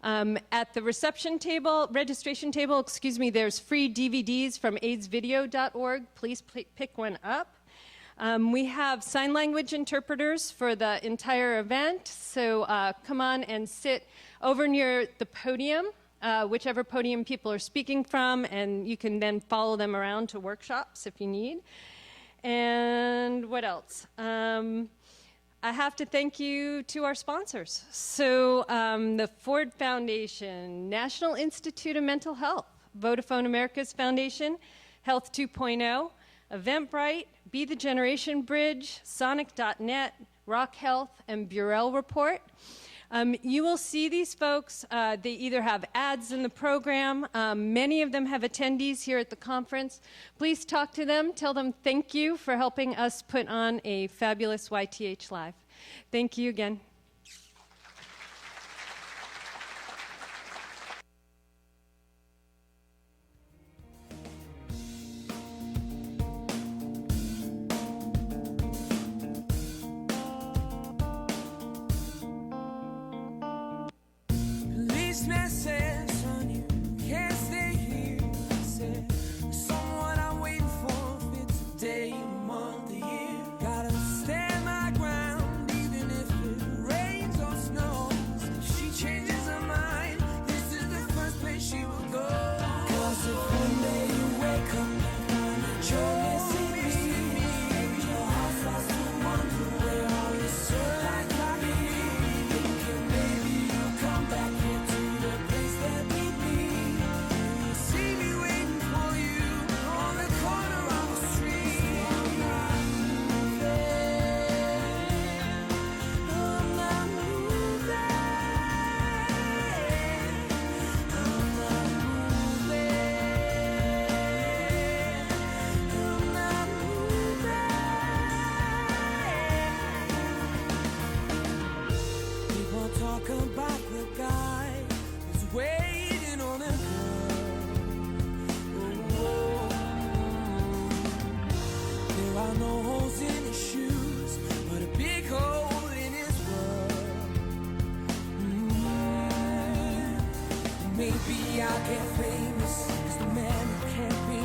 At the registration table, there's free DVDs from aidsvideo.org. Please pick one up. We have sign language interpreters for the entire event, so come on and sit over near the podium, whichever podium people are speaking from, and you can then follow them around to workshops if you need. And what else? I have to thank you to our sponsors. So the Ford Foundation, National Institute of Mental Health, Vodafone America's Foundation, Health 2.0, Eventbrite, Be the Generation Bridge, Sonic.net, Rock Health, and Burrell Report. You will see these folks. They either have ads in the program. Many of them have attendees here at the conference. Please talk to them. Tell them thank you for helping us put on a fabulous YTH Live. Thank you again. Policeman says, son, you can't stay here. I said, someone I'm waiting for, if it's a day, a month, a year. Gotta stand my ground, even if it rains or snows. If she changes her mind, this is the first place she will go. 'Cause if one day you wake up and find that you're missing me, and your heart starts to wonder where all this soul like me, thinking maybe you'll come back here to the place that we meet. You see me waiting for you on the corner of the street. I'm not moving. I'm not moving. I'm not moving. People talk about the guy who's waiting on a girl. Oh, there are no holes in his shoes, but a big hole in his world. Maybe I'll get famous as the man who can't be